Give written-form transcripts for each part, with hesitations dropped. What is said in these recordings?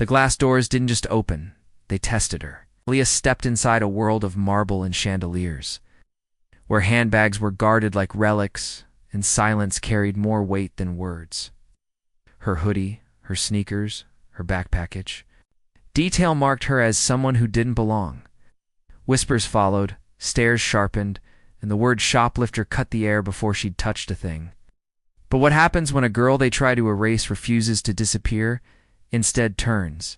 The glass doors didn't just open, they tested her. Aaliyah stepped inside a world of marble and chandeliers, where handbags were guarded like relics and silence carried more weight than words. Her hoodie, her sneakers, her backpackage. Detail marked her as someone who didn't belong. Whispers followed, stares sharpened, and the word shoplifter cut the air before she'd touched a thing. But what happens when a girl they try to erase refuses to disappear, instead turns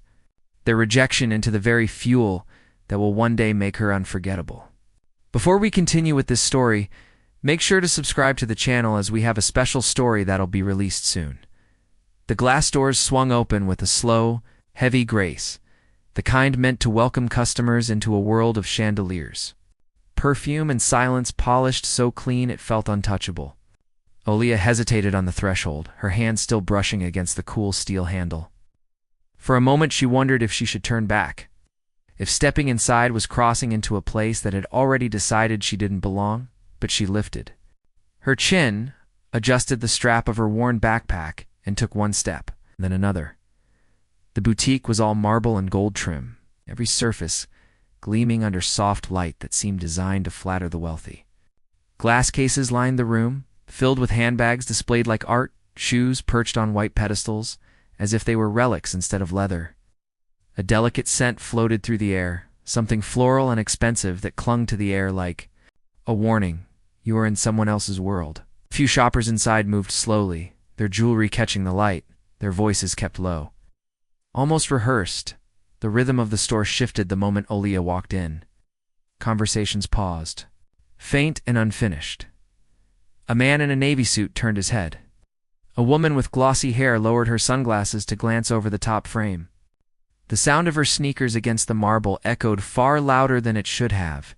their rejection into the very fuel that will one day make her unforgettable? Before we continue with this story, make sure to subscribe to the channel as we have a special story that'll be released soon. The glass doors swung open with a slow, heavy grace, the kind meant to welcome customers into a world of chandeliers. Perfume and silence polished so clean it felt untouchable. Aaliyah hesitated on the threshold, her hand still brushing against the cool steel handle. For a moment she wondered if she should turn back, if stepping inside was crossing into a place that had already decided she didn't belong, but she lifted her chin, adjusted the strap of her worn backpack, and took one step, then another. The boutique was all marble and gold trim, every surface gleaming under soft light that seemed designed to flatter the wealthy. Glass cases lined the room, filled with handbags displayed like art, shoes perched on white pedestals, as if they were relics instead of leather. A delicate scent floated through the air, something floral and expensive that clung to the air like a warning, you are in someone else's world. A few shoppers inside moved slowly, their jewelry catching the light, their voices kept low. Almost rehearsed, the rhythm of the store shifted the moment Aaliyah walked in. Conversations paused, faint and unfinished. A man in a navy suit turned his head. A woman with glossy hair lowered her sunglasses to glance over the top frame. The sound of her sneakers against the marble echoed far louder than it should have,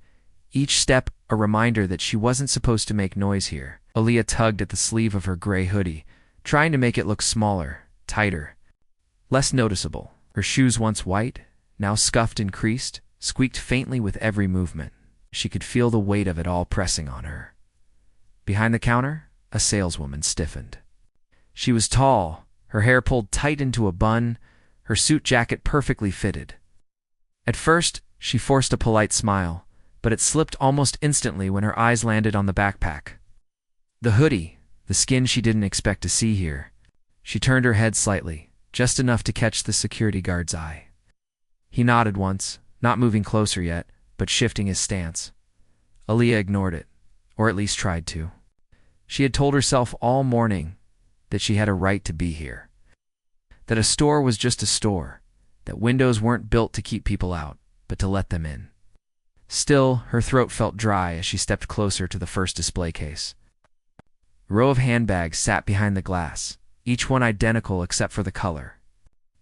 each step a reminder that she wasn't supposed to make noise here. Aaliyah tugged at the sleeve of her gray hoodie, trying to make it look smaller, tighter, less noticeable. Her shoes, once white, now scuffed and creased, squeaked faintly with every movement. She could feel the weight of it all pressing on her. Behind the counter, a saleswoman stiffened. She was tall, her hair pulled tight into a bun, her suit jacket perfectly fitted. At first, she forced a polite smile, but it slipped almost instantly when her eyes landed on the backpack. The hoodie, the skin she didn't expect to see here. She turned her head slightly, just enough to catch the security guard's eye. He nodded once, not moving closer yet, but shifting his stance. Aaliyah ignored it, or at least tried to. She had told herself all morning that she had a right to be here, that a store was just a store, that windows weren't built to keep people out, but to let them in. Still, her throat felt dry as she stepped closer to the first display case. A row of handbags sat behind the glass, each one identical except for the color.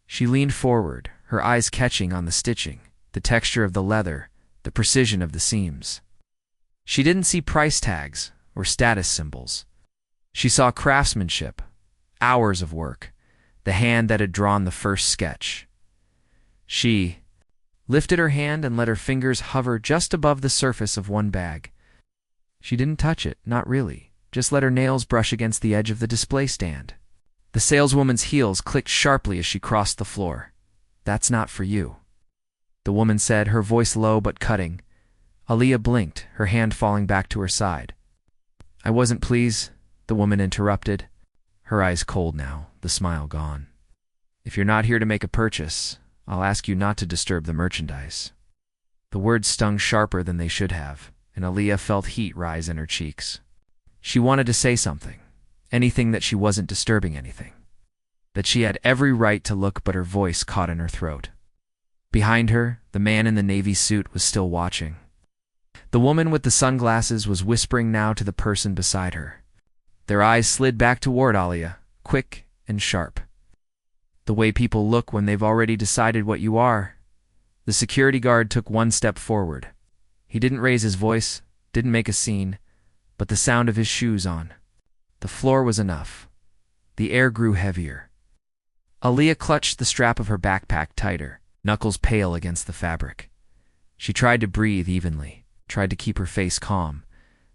She leaned forward, her eyes catching on the stitching, the texture of the leather, the precision of the seams. She didn't see price tags or status symbols. She saw craftsmanship, hours of work, the hand that had drawn the first sketch. She lifted her hand and let her fingers hover just above the surface of one bag. She didn't touch it, not really, just let her nails brush against the edge of the display stand. The saleswoman's heels clicked sharply as she crossed the floor. "That's not for you," the woman said, her voice low but cutting. Aaliyah blinked, her hand falling back to her side. "I wasn't pleased," the woman interrupted, her eyes cold now, the smile gone. "If you're not here to make a purchase, I'll ask you not to disturb the merchandise." The words stung sharper than they should have, and Aaliyah felt heat rise in her cheeks. She wanted to say something, anything that she wasn't disturbing anything, that she had every right to look, but her voice caught in her throat. Behind her, the man in the navy suit was still watching. The woman with the sunglasses was whispering now to the person beside her. Their eyes slid back toward Aaliyah, quick and sharp. The way people look when they've already decided what you are. The security guard took one step forward. He didn't raise his voice, didn't make a scene, but the sound of his shoes on the floor was enough. The air grew heavier. Aaliyah clutched the strap of her backpack tighter, knuckles pale against the fabric. She tried to breathe evenly, tried to keep her face calm,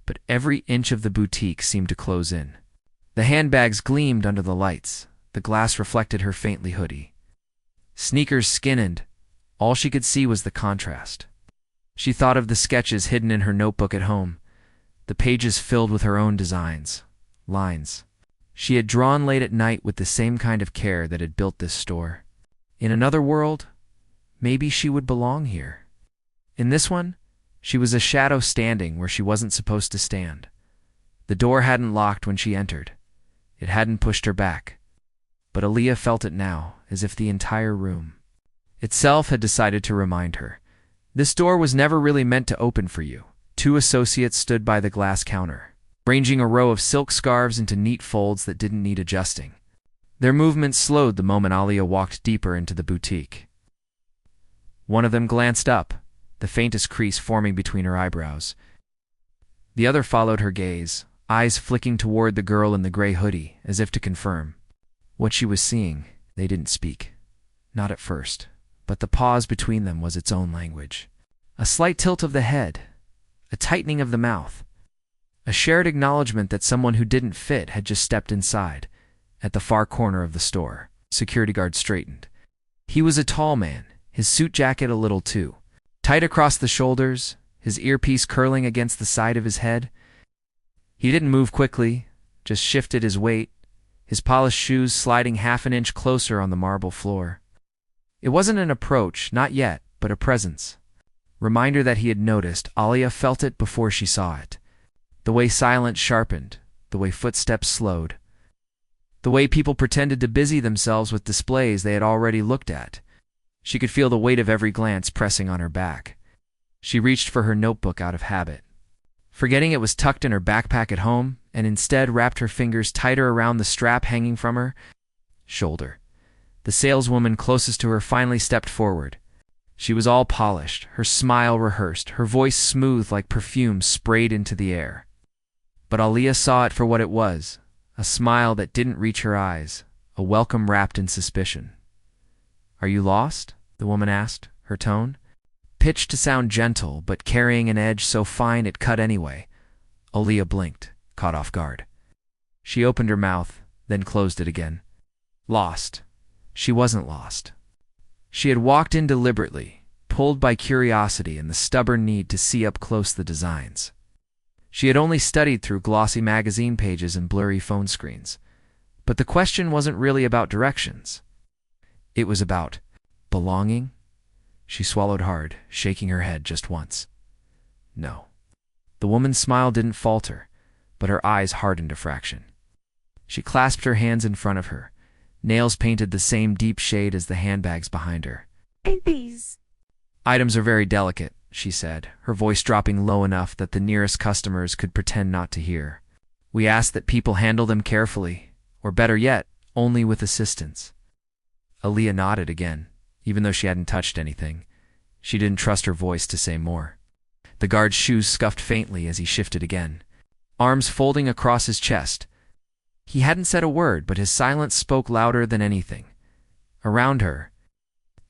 but every inch of the boutique seemed to close in. The handbags gleamed under the lights. The glass reflected her faintly hoodie. sneakers skinned. All she could see was the contrast. She thought of the sketches hidden in her notebook at home, the pages filled with her own designs, lines she had drawn late at night with the same kind of care that had built this store. In another world, maybe she would belong here. In this one, she was a shadow standing where she wasn't supposed to stand. The door hadn't locked when she entered. It hadn't pushed her back. But Aaliyah felt it now, as if the entire room itself had decided to remind her. This door was never really meant to open for you. Two associates stood by the glass counter, arranging a row of silk scarves into neat folds that didn't need adjusting. Their movements slowed the moment Aaliyah walked deeper into the boutique. One of them glanced up, the faintest crease forming between her eyebrows. The other followed her gaze, eyes flicking toward the girl in the gray hoodie, as if to confirm what she was seeing. They didn't speak. Not at first, but the pause between them was its own language. A slight tilt of the head, a tightening of the mouth, a shared acknowledgement that someone who didn't fit had just stepped inside. At the far corner of the store, security guard straightened. He was a tall man, his suit jacket a little too tight across the shoulders, his earpiece curling against the side of his head. He didn't move quickly, just shifted his weight, his polished shoes sliding half an inch closer on the marble floor. It wasn't an approach, not yet, but a presence. Reminder that he had noticed. Aaliyah felt it before she saw it. The way silence sharpened, the way footsteps slowed, the way people pretended to busy themselves with displays they had already looked at. She could feel the weight of every glance pressing on her back. She reached for her notebook out of habit, forgetting it was tucked in her backpack at home, and instead wrapped her fingers tighter around the strap hanging from her shoulder. The saleswoman closest to her finally stepped forward. She was all polished, her smile rehearsed, her voice smooth like perfume sprayed into the air. But Aaliyah saw it for what it was, a smile that didn't reach her eyes, a welcome wrapped in suspicion. "Are you lost?" the woman asked, her tone pitched to sound gentle, but carrying an edge so fine it cut anyway. Aaliyah blinked, caught off guard. She opened her mouth, then closed it again. Lost. She wasn't lost. She had walked in deliberately, pulled by curiosity and the stubborn need to see up close the designs. She had only studied through glossy magazine pages and blurry phone screens. But the question wasn't really about directions. It was about belonging. She swallowed hard, shaking her head just once. No. The woman's smile didn't falter, but her eyes hardened a fraction. She clasped her hands in front of her, nails painted the same deep shade as the handbags behind her. "And these Items are very delicate," she said, her voice dropping low enough that the nearest customers could pretend not to hear. "We ask that people handle them carefully, or better yet, only with assistance." Aaliyah nodded again, even though she hadn't touched anything. She didn't trust her voice to say more. The guard's shoes scuffed faintly as he shifted again, arms folding across his chest. He hadn't said a word, but his silence spoke louder than anything. Around her,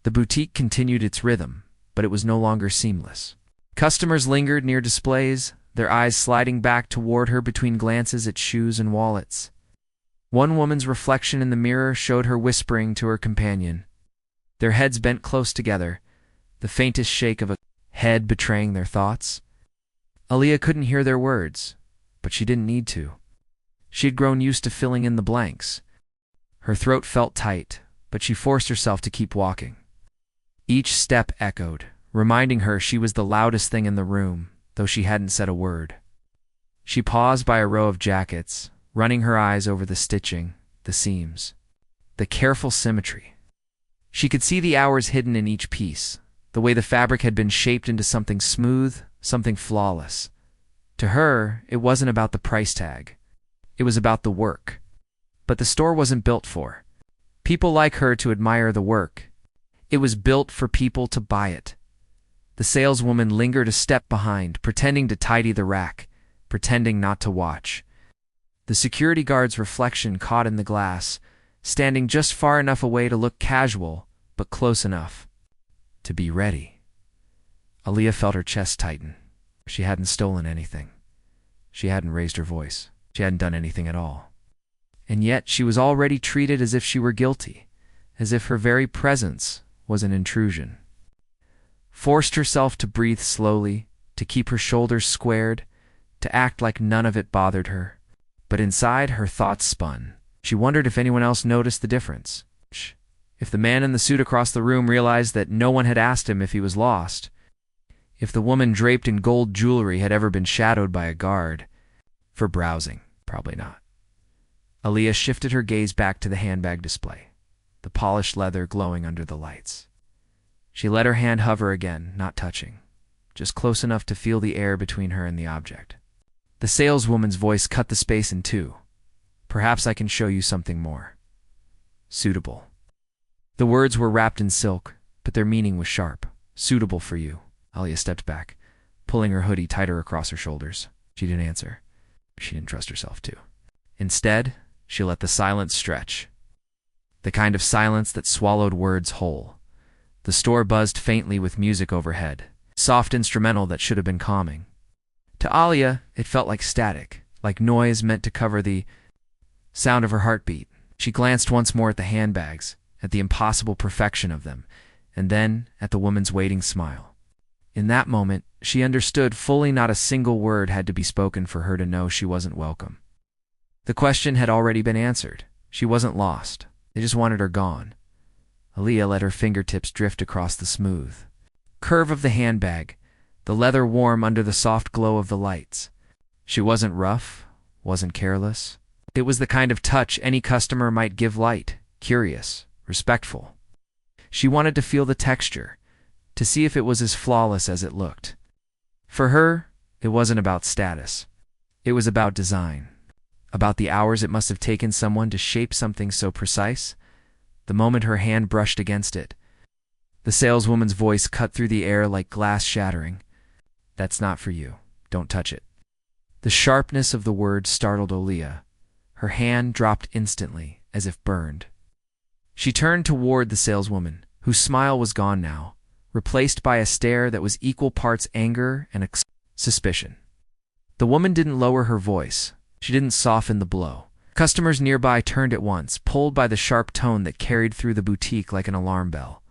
the boutique continued its rhythm, but it was no longer seamless. Customers lingered near displays, their eyes sliding back toward her between glances at shoes and wallets. One woman's reflection in the mirror showed her whispering to her companion, their heads bent close together, the faintest shake of a head betraying their thoughts. Aaliyah couldn't hear their words, but she didn't need to. She'd grown used to filling in the blanks. Her throat felt tight, but she forced herself to keep walking. Each step echoed, reminding her she was the loudest thing in the room, though she hadn't said a word. She paused by a row of jackets, running her eyes over the stitching, the seams, the careful symmetry. She could see the hours hidden in each piece, the way the fabric had been shaped into something smooth, something flawless. To her, it wasn't about the price tag. It was about the work. But the store wasn't built for people like her to admire the work. It was built for people to buy it. The saleswoman lingered a step behind, pretending to tidy the rack, pretending not to watch. The security guard's reflection caught in the glass, standing just far enough away to look casual, but close enough to be ready. Aaliyah felt her chest tighten. She hadn't stolen anything. She hadn't raised her voice. She hadn't done anything at all. And yet she was already treated as if she were guilty, as if her very presence was an intrusion. Forced herself to breathe slowly, to keep her shoulders squared, to act like none of it bothered her. But inside, her thoughts spun. She wondered if anyone else noticed the difference. If the man in the suit across the room realized that no one had asked him if he was lost. If the woman draped in gold jewelry had ever been shadowed by a guard. For browsing, probably not. Aaliyah shifted her gaze back to the handbag display, the polished leather glowing under the lights. She let her hand hover again, not touching, just close enough to feel the air between her and the object. The saleswoman's voice cut the space in two. Perhaps I can show you something more suitable. The words were wrapped in silk, but their meaning was sharp. Suitable for you. Aaliyah stepped back, pulling her hoodie tighter across her shoulders. She didn't answer. She didn't trust herself to. Instead, she let the silence stretch. The kind of silence that swallowed words whole. The store buzzed faintly with music overhead, soft instrumental that should have been calming. To Aaliyah, it felt like static, like noise meant to cover the sound of her heartbeat. She glanced once more at the handbags, at the impossible perfection of them, and then at the woman's waiting smile. In that moment, she understood fully not a single word had to be spoken for her to know she wasn't welcome. The question had already been answered. She wasn't lost. They just wanted her gone. Aaliyah let her fingertips drift across the smooth curve of the handbag, the leather warm under the soft glow of the lights. She wasn't rough, wasn't careless. It was the kind of touch any customer might give light, curious, respectful. She wanted to feel the texture, to see if it was as flawless as it looked. For her, it wasn't about status. It was about design, about the hours it must have taken someone to shape something so precise. The moment her hand brushed against it, the saleswoman's voice cut through the air like glass shattering. That's not for you. Don't touch it. The sharpness of the word startled Aaliyah. Her hand dropped instantly, as if burned. She turned toward the saleswoman, whose smile was gone now, replaced by a stare that was equal parts anger and suspicion. The woman didn't lower her voice. She didn't soften the blow. Customers nearby turned at once, pulled by the sharp tone that carried through the boutique like an alarm bell.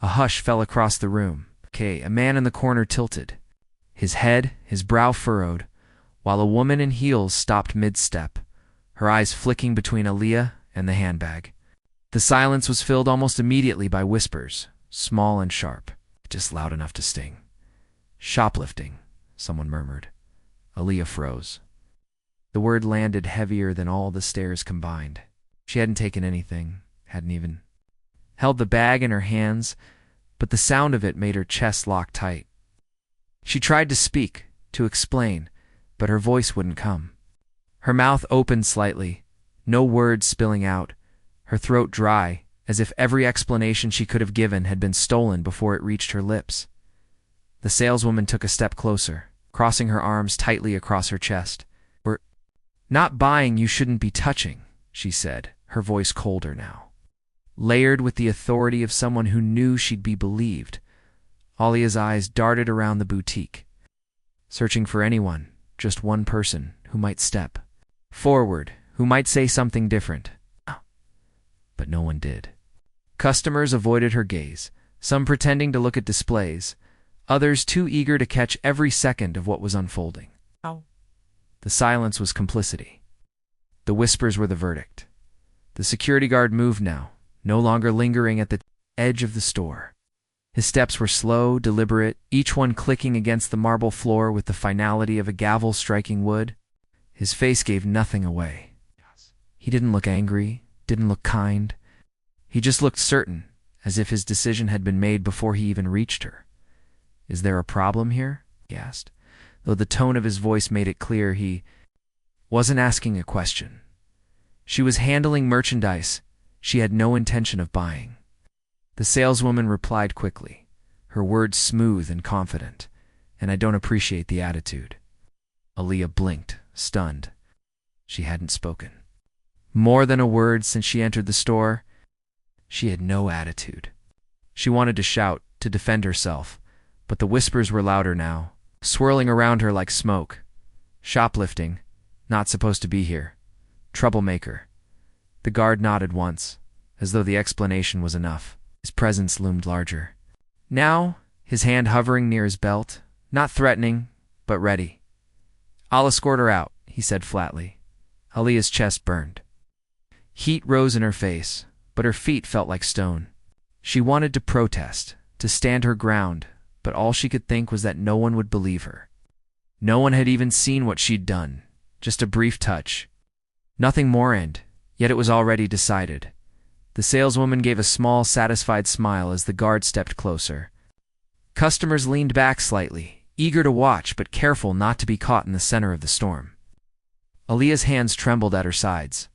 A hush fell across the room. A man in the corner tilted, his head, his brow furrowed, while a woman in heels stopped mid-step, her eyes flicking between Aaliyah and the handbag. The silence was filled almost immediately by whispers, small and sharp, just loud enough to sting. Shoplifting, someone murmured. Aaliyah froze. The word landed heavier than all the stares combined. She hadn't taken anything, hadn't even held the bag in her hands, but the sound of it made her chest lock tight. She tried to speak, to explain, but her voice wouldn't come. Her mouth opened slightly, no words spilling out, her throat dry, as if every explanation she could have given had been stolen before it reached her lips. The saleswoman took a step closer, crossing her arms tightly across her chest. "We're not buying, you shouldn't be touching," she said, her voice colder now, layered with the authority of someone who knew she'd be believed. Aaliyah's eyes darted around the boutique, searching for anyone, just one person, who might step forward, who might say something different. But no one did. Customers avoided her gaze, some pretending to look at displays, others too eager to catch every second of what was unfolding. The silence was complicity. The whispers were the verdict. The security guard moved now, no longer lingering at the edge of the store. His steps were slow, deliberate, each one clicking against the marble floor with the finality of a gavel striking wood. His face gave nothing away. He didn't look angry, didn't look kind. He just looked certain, as if his decision had been made before he even reached her. "Is there a problem here?" he asked, though the tone of his voice made it clear he wasn't asking a question. She was handling merchandise she had no intention of buying. The saleswoman replied quickly, her words smooth and confident, "And I don't appreciate the attitude." Aaliyah blinked, stunned. She hadn't spoken. More than a word since she entered the store. She had no attitude. She wanted to shout, to defend herself, but the whispers were louder now, swirling around her like smoke. Shoplifting, not supposed to be here. Troublemaker. The guard nodded once, as though the explanation was enough. His presence loomed larger. Now, his hand hovering near his belt, not threatening, but ready. "I'll escort her out," he said flatly. Aaliyah's chest burned. Heat rose in her face, but her feet felt like stone. She wanted to protest, to stand her ground, but all she could think was that no one would believe her. No one had even seen what she'd done, just a brief touch. Nothing more, and yet it was already decided. The saleswoman gave a small, satisfied smile as the guard stepped closer. Customers leaned back slightly, eager to watch but careful not to be caught in the center of the storm. Aaliyah's hands trembled at her sides.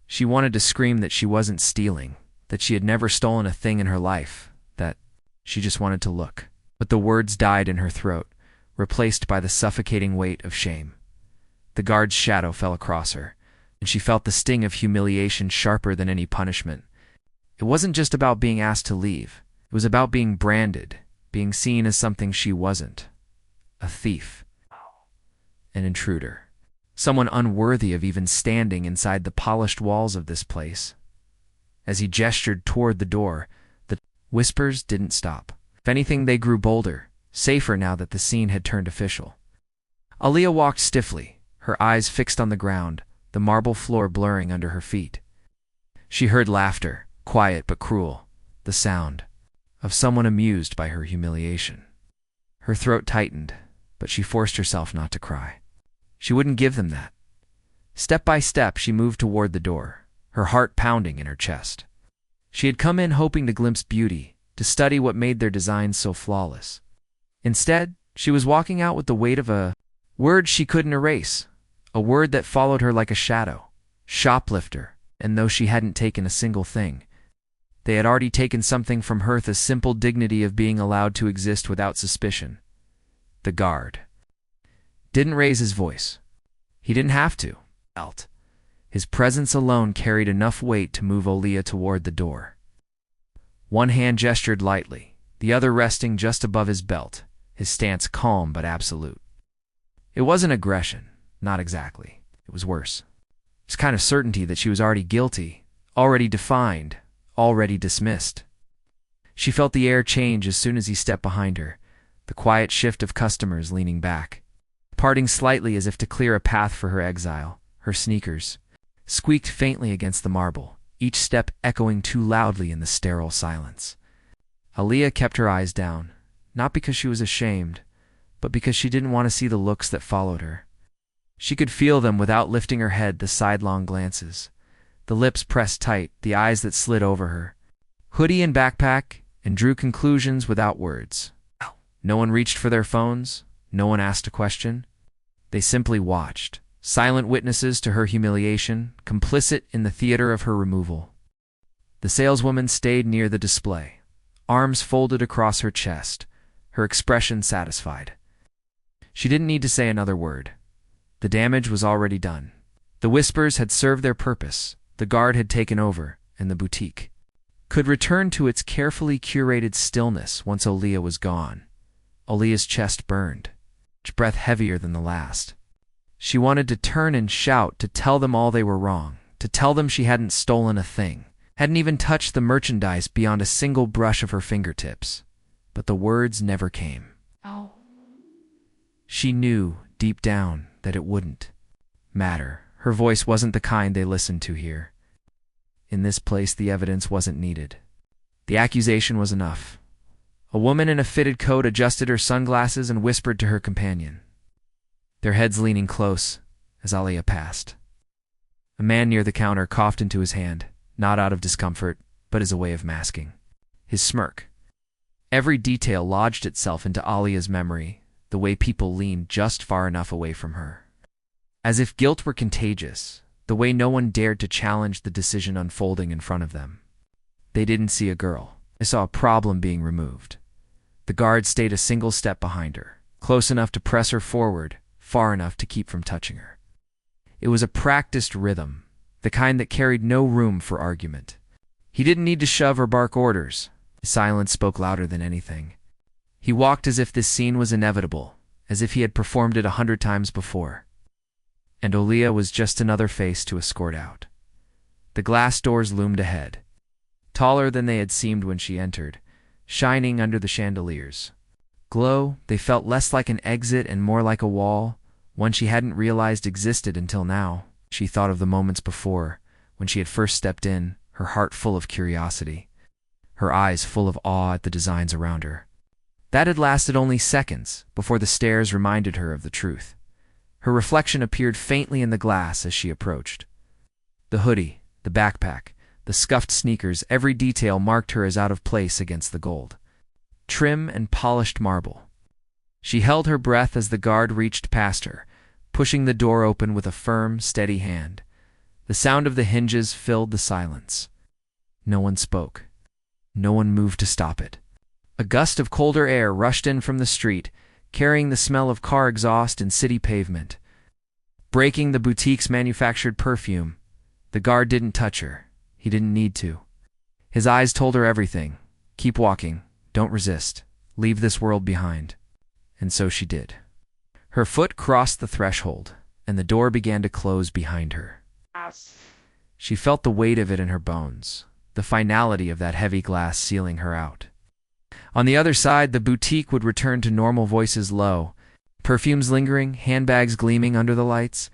She wanted to scream that she wasn't stealing, that she had never stolen a thing in her life, that she just wanted to look. But the words died in her throat, replaced by the suffocating weight of shame. The guard's shadow fell across her, and she felt the sting of humiliation sharper than any punishment. It wasn't just about being asked to leave. It was about being branded, being seen as something she wasn't. A thief. An intruder. Someone unworthy of even standing inside the polished walls of this place. As he gestured toward the door, the whispers didn't stop. If anything, they grew bolder, safer now that the scene had turned official. Aaliyah walked stiffly, her eyes fixed on the ground, the marble floor blurring under her feet. She heard laughter, quiet but cruel, the sound of someone amused by her humiliation. Her throat tightened, but she forced herself not to cry. She wouldn't give them that. Step by step, she moved toward the door, her heart pounding in her chest. She had come in hoping to glimpse beauty, to study what made their designs so flawless. Instead, she was walking out with the weight of a word she couldn't erase, a word that followed her like a shadow. Shoplifter. And though she hadn't taken a single thing, they had already taken something from her, the simple dignity of being allowed to exist without suspicion. The guard didn't raise his voice. He didn't have to. His presence alone carried enough weight to move Aaliyah toward the door. One hand gestured lightly, the other resting just above his belt, his stance calm but absolute. It wasn't aggression, not exactly. It was worse. It was kind of certainty that she was already guilty, already defined, already dismissed. She felt the air change as soon as he stepped behind her, the quiet shift of customers leaning back, parting slightly as if to clear a path for her exile. Her sneakers squeaked faintly against the marble, each step echoing too loudly in the sterile silence. Aaliyah kept her eyes down, not because she was ashamed, but because she didn't want to see the looks that followed her. She could feel them without lifting her head, the sidelong glances, the lips pressed tight, the eyes that slid over her hoodie and backpack, and drew conclusions without words. No one reached for their phones, no one asked a question. They simply watched, silent witnesses to her humiliation, complicit in the theater of her removal. The saleswoman stayed near the display, arms folded across her chest, her expression satisfied. She didn't need to say another word. The damage was already done. The whispers had served their purpose, the guard had taken over, and the boutique could return to its carefully curated stillness once Aaliyah was gone. Aaliyah's chest burned, each breath heavier than the last. She wanted to turn and shout, to tell them all they were wrong, to tell them she hadn't stolen a thing, hadn't even touched the merchandise beyond a single brush of her fingertips. But the words never came. Ow. She knew, deep down, that it wouldn't matter. Her voice wasn't the kind they listened to here. In this place, the evidence wasn't needed. The accusation was enough. A woman in a fitted coat adjusted her sunglasses and whispered to her companion, their heads leaning close as Aaliyah passed. A man near the counter coughed into his hand, not out of discomfort, but as a way of masking his smirk. Every detail lodged itself into Aaliyah's memory, the way people leaned just far enough away from her. As if guilt were contagious, the way no one dared to challenge the decision unfolding in front of them. They didn't see a girl. They saw a problem being removed. The guard stayed a single step behind her, close enough to press her forward, far enough to keep from touching her. It was a practiced rhythm, the kind that carried no room for argument. He didn't need to shove or bark orders. His silence spoke louder than anything. He walked as if this scene was inevitable, as if he had performed it 100 times before. And Aaliyah was just another face to escort out. The glass doors loomed ahead, taller than they had seemed when she entered, shining under the chandeliers. Glow, they felt less like an exit and more like a wall, one she hadn't realized existed until now. She thought of the moments before, when she had first stepped in, her heart full of curiosity, her eyes full of awe at the designs around her. That had lasted only seconds before the stares reminded her of the truth. Her reflection appeared faintly in the glass as she approached. The hoodie, the backpack, the scuffed sneakers, every detail marked her as out of place against the gold. Trim and polished marble. She held her breath as the guard reached past her, pushing the door open with a firm, steady hand. The sound of the hinges filled the silence. No one spoke. No one moved to stop it. A gust of colder air rushed in from the street, carrying the smell of car exhaust and city pavement. Breaking the boutique's manufactured perfume, the guard didn't touch her. He didn't need to. His eyes told her everything. Keep walking. Don't resist. Leave this world behind. And so she did. Her foot crossed the threshold, and the door began to close behind her. She felt the weight of it in her bones, the finality of that heavy glass sealing her out. On the other side, the boutique would return to normal, voices low, perfumes lingering, handbags gleaming under the lights.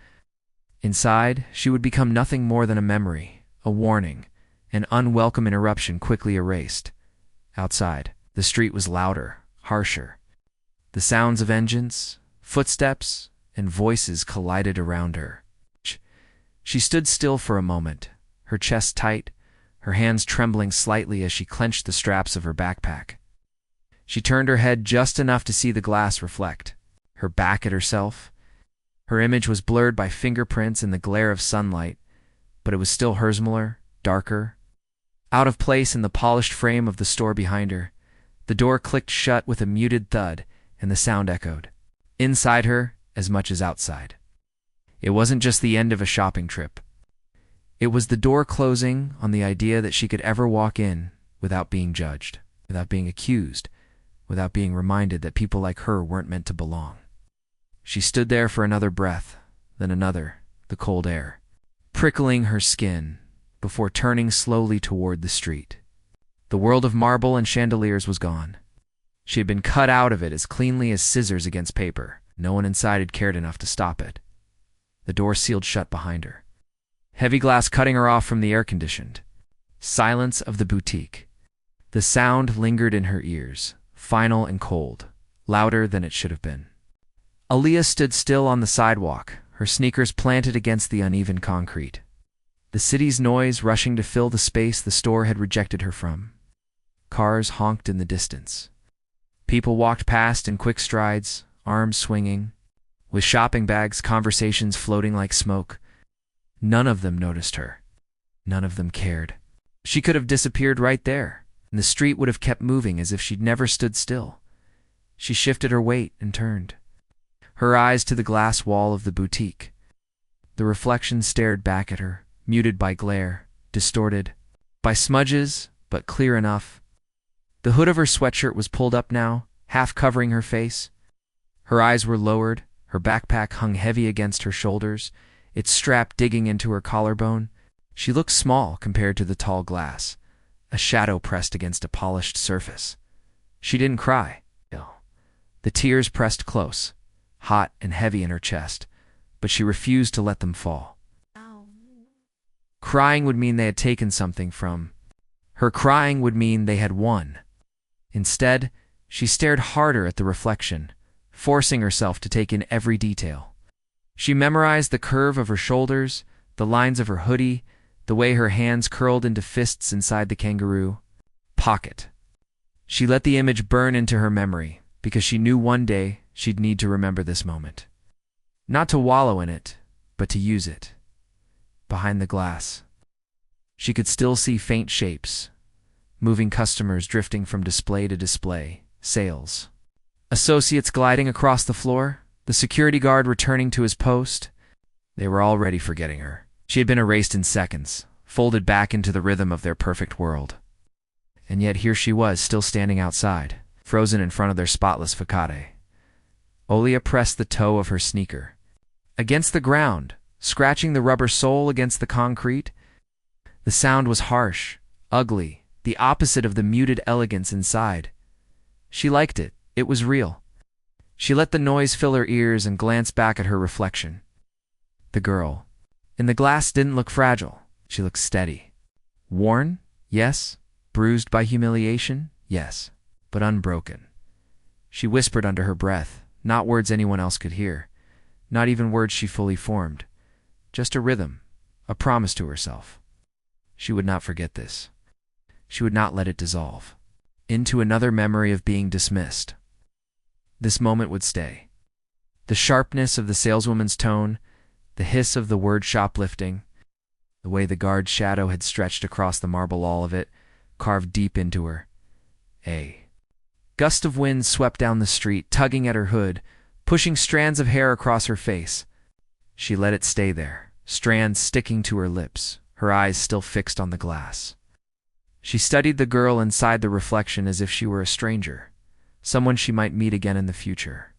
Inside, she would become nothing more than a memory, a warning, an unwelcome interruption quickly erased. Outside, the street was louder, harsher. The sounds of engines, footsteps, and voices collided around her. She stood still for a moment, her chest tight, her hands trembling slightly as she clenched the straps of her backpack. She turned her head just enough to see the glass reflect, her back at herself. Her image was blurred by fingerprints in the glare of sunlight, but it was still hers, darker. Out of place in the polished frame of the store behind her, the door clicked shut with a muted thud, and the sound echoed, inside her as much as outside. It wasn't just the end of a shopping trip. It was the door closing on the idea that she could ever walk in without being judged, without being accused, without being reminded that people like her weren't meant to belong. She stood there for another breath, then another, the cold air, prickling her skin, before turning slowly toward the street. The world of marble and chandeliers was gone. She had been cut out of it as cleanly as scissors against paper. No one inside had cared enough to stop it. The door sealed shut behind her, heavy glass cutting her off from the air-conditioned. Silence of the boutique. The sound lingered in her ears, final and cold, louder than it should have been. Aaliyah stood still on the sidewalk, her sneakers planted against the uneven concrete. The city's noise rushing to fill the space the store had rejected her from. Cars honked in the distance. People walked past in quick strides, arms swinging, with shopping bags, conversations floating like smoke. None of them noticed her. None of them cared. She could have disappeared right there, and the street would have kept moving as if she'd never stood still. She shifted her weight and turned, her eyes to the glass wall of the boutique. The reflection stared back at her, muted by glare, distorted by smudges, but clear enough. The hood of her sweatshirt was pulled up now, half covering her face. Her eyes were lowered, her backpack hung heavy against her shoulders, its strap digging into her collarbone. She looked small compared to the tall glass, a shadow pressed against a polished surface. She didn't cry. No. The tears pressed close, hot and heavy in her chest, but she refused to let them fall. Crying would mean they had taken something from her. Crying would mean they had won. Instead, she stared harder at the reflection, forcing herself to take in every detail. She memorized the curve of her shoulders, the lines of her hoodie, the way her hands curled into fists inside the kangaroo pocket. She let the image burn into her memory because she knew one day she'd need to remember this moment. Not to wallow in it, but to use it. Behind the glass, she could still see faint shapes, moving customers drifting from display to display, sales. Associates gliding across the floor, the security guard returning to his post. They were already forgetting her. She had been erased in seconds, folded back into the rhythm of their perfect world. And yet here she was, still standing outside, frozen in front of their spotless facade. Aaliyah pressed the toe of her sneaker against the ground, scratching the rubber sole against the concrete. The sound was harsh, ugly, the opposite of the muted elegance inside. She liked it. It was real. She let the noise fill her ears and glanced back at her reflection. The girl in the glass didn't look fragile. She looked steady. Worn? Yes. Bruised by humiliation? Yes. But unbroken. She whispered under her breath, not words anyone else could hear, not even words she fully formed. Just a rhythm, a promise to herself. She would not forget this. She would not let it dissolve into another memory of being dismissed. This moment would stay. The sharpness of the saleswoman's tone, the hiss of the word shoplifting, the way the guard's shadow had stretched across the marble, all of it, carved deep into her. A gust of wind swept down the street, tugging at her hood, pushing strands of hair across her face. She let it stay there, strands sticking to her lips, her eyes still fixed on the glass. She studied the girl inside the reflection as if she were a stranger, someone she might meet again in the future.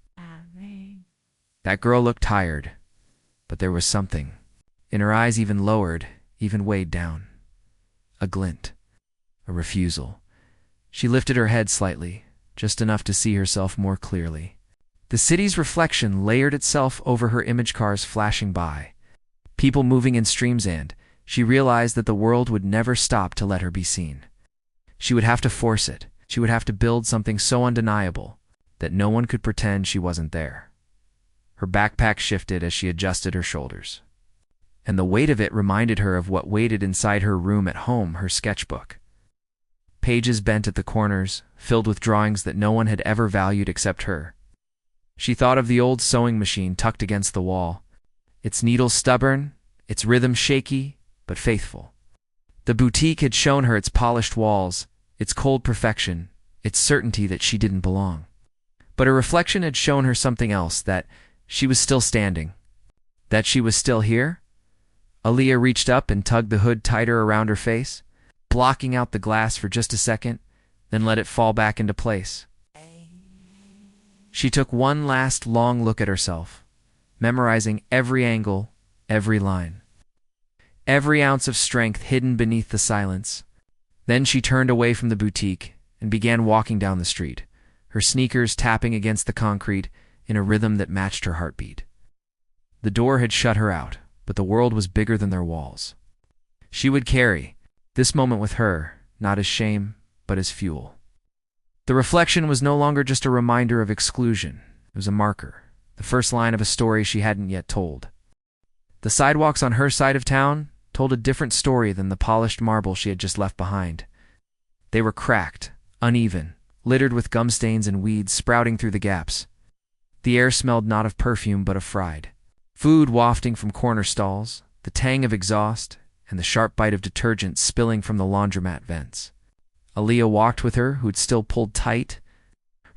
That girl looked tired, but there was something in her eyes, even lowered, even weighed down. A glint, a refusal. She lifted her head slightly, just enough to see herself more clearly. The city's reflection layered itself over her image, cars flashing by, people moving in streams, and she realized that the world would never stop to let her be seen. She would have to force it. She would have to build something so undeniable that no one could pretend she wasn't there. Her backpack shifted as she adjusted her shoulders, and the weight of it reminded her of what waited inside her room at home, her sketchbook. Pages bent at the corners, filled with drawings that no one had ever valued except her. She thought of the old sewing machine tucked against the wall, its needles stubborn, its rhythm shaky, but faithful. The boutique had shown her its polished walls, its cold perfection, its certainty that she didn't belong. But her reflection had shown her something else, that she was still standing, that she was still here. Aaliyah reached up and tugged the hood tighter around her face, blocking out the glass for just a second, then let it fall back into place. She took one last long look at herself, memorizing every angle, every line, every ounce of strength hidden beneath the silence. Then she turned away from the boutique and began walking down the street, her sneakers tapping against the concrete in a rhythm that matched her heartbeat. The door had shut her out, but the world was bigger than their walls. She would carry this moment with her, not as shame, but as fuel. The reflection was no longer just a reminder of exclusion. It was a marker, the first line of a story she hadn't yet told. The sidewalks on her side of town told a different story than the polished marble she had just left behind. They were cracked, uneven, littered with gum stains and weeds sprouting through the gaps. The air smelled not of perfume but of fried food wafting from corner stalls, the tang of exhaust, and the sharp bite of detergent spilling from the laundromat vents. Aaliyah walked with her, who'd still pulled tight,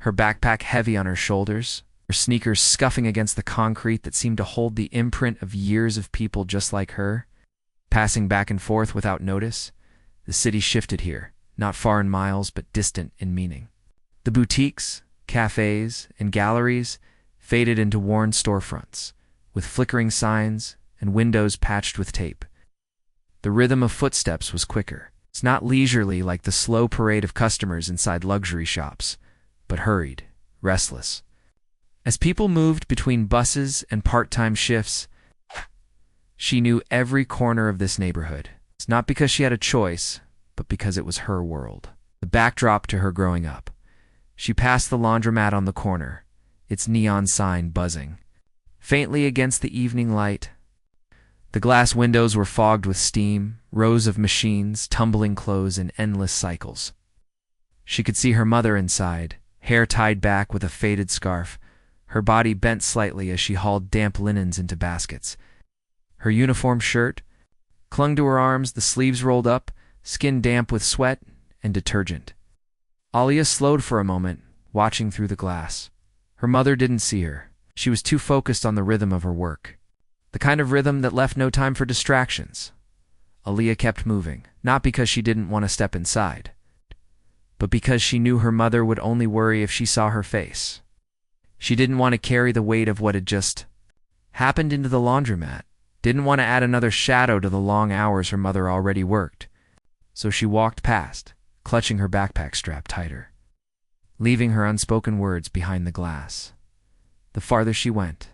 her backpack heavy on her shoulders, her sneakers scuffing against the concrete that seemed to hold the imprint of years of people just like her, passing back and forth without notice. The city shifted here, not far in miles, but distant in meaning. The boutiques, cafes, and galleries faded into worn storefronts, with flickering signs and windows patched with tape. The rhythm of footsteps was quicker. It's not leisurely like the slow parade of customers inside luxury shops, but hurried, restless. As people moved between buses and part-time shifts, she knew every corner of this neighborhood. It's not because she had a choice, but because it was her world, the backdrop to her growing up. She passed the laundromat on the corner, its neon sign buzzing faintly against the evening light. The glass windows were fogged with steam, rows of machines, tumbling clothes in endless cycles. She could see her mother inside, hair tied back with a faded scarf, her body bent slightly as she hauled damp linens into baskets. Her uniform shirt clung to her arms, the sleeves rolled up, skin damp with sweat and detergent. Aaliyah slowed for a moment, watching through the glass. Her mother didn't see her. She was too focused on the rhythm of her work, the kind of rhythm that left no time for distractions. Aaliyah kept moving, not because she didn't want to step inside, but because she knew her mother would only worry if she saw her face. She didn't want to carry the weight of what had just happened into the laundromat, didn't want to add another shadow to the long hours her mother already worked. So she walked past, clutching her backpack strap tighter, leaving her unspoken words behind the glass. The farther she went,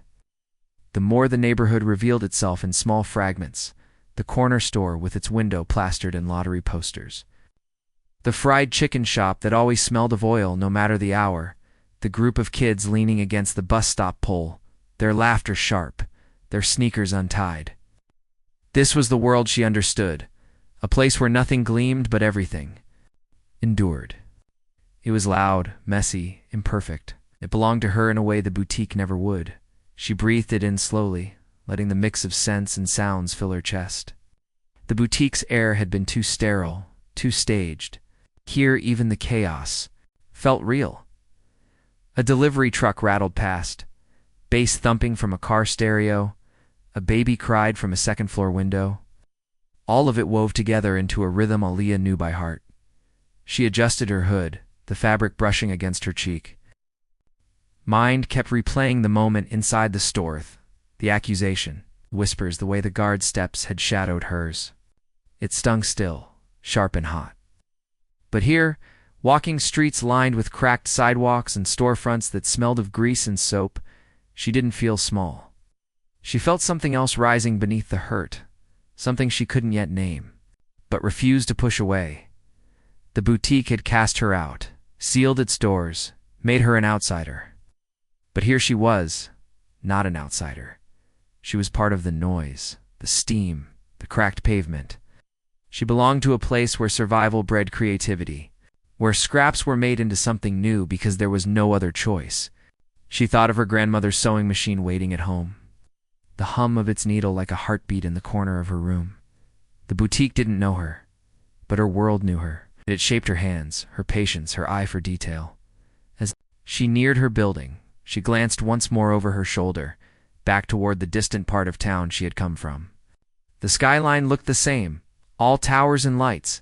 the more the neighborhood revealed itself in small fragments: the corner store with its window plastered in lottery posters, the fried chicken shop that always smelled of oil no matter the hour, the group of kids leaning against the bus stop pole, their laughter sharp, their sneakers untied. This was the world she understood, a place where nothing gleamed but everything endured. It was loud, messy, imperfect. It belonged to her in a way the boutique never would. She breathed it in slowly, letting the mix of scents and sounds fill her chest. The boutique's air had been too sterile, too staged. Here even the chaos felt real. A delivery truck rattled past, bass thumping from a car stereo, a baby cried from a second-floor window. All of it wove together into a rhythm Aaliyah knew by heart. She adjusted her hood, the fabric brushing against her cheek. Mind kept replaying the moment inside the store, the accusation, whispers, the way the guard's steps had shadowed hers. It stung still, sharp and hot. But here, walking streets lined with cracked sidewalks and storefronts that smelled of grease and soap, she didn't feel small. She felt something else rising beneath the hurt, something she couldn't yet name, but refused to push away. The boutique had cast her out, sealed its doors, made her an outsider. But here she was, not an outsider. She was part of the noise, the steam, the cracked pavement. She belonged to a place where survival bred creativity, where scraps were made into something new because there was no other choice. She thought of her grandmother's sewing machine waiting at home, the hum of its needle like a heartbeat in the corner of her room. The boutique didn't know her, but her world knew her. It shaped her hands, her patience, her eye for detail. As she neared her building, she glanced once more over her shoulder, back toward the distant part of town she had come from. The skyline looked the same, all towers and lights,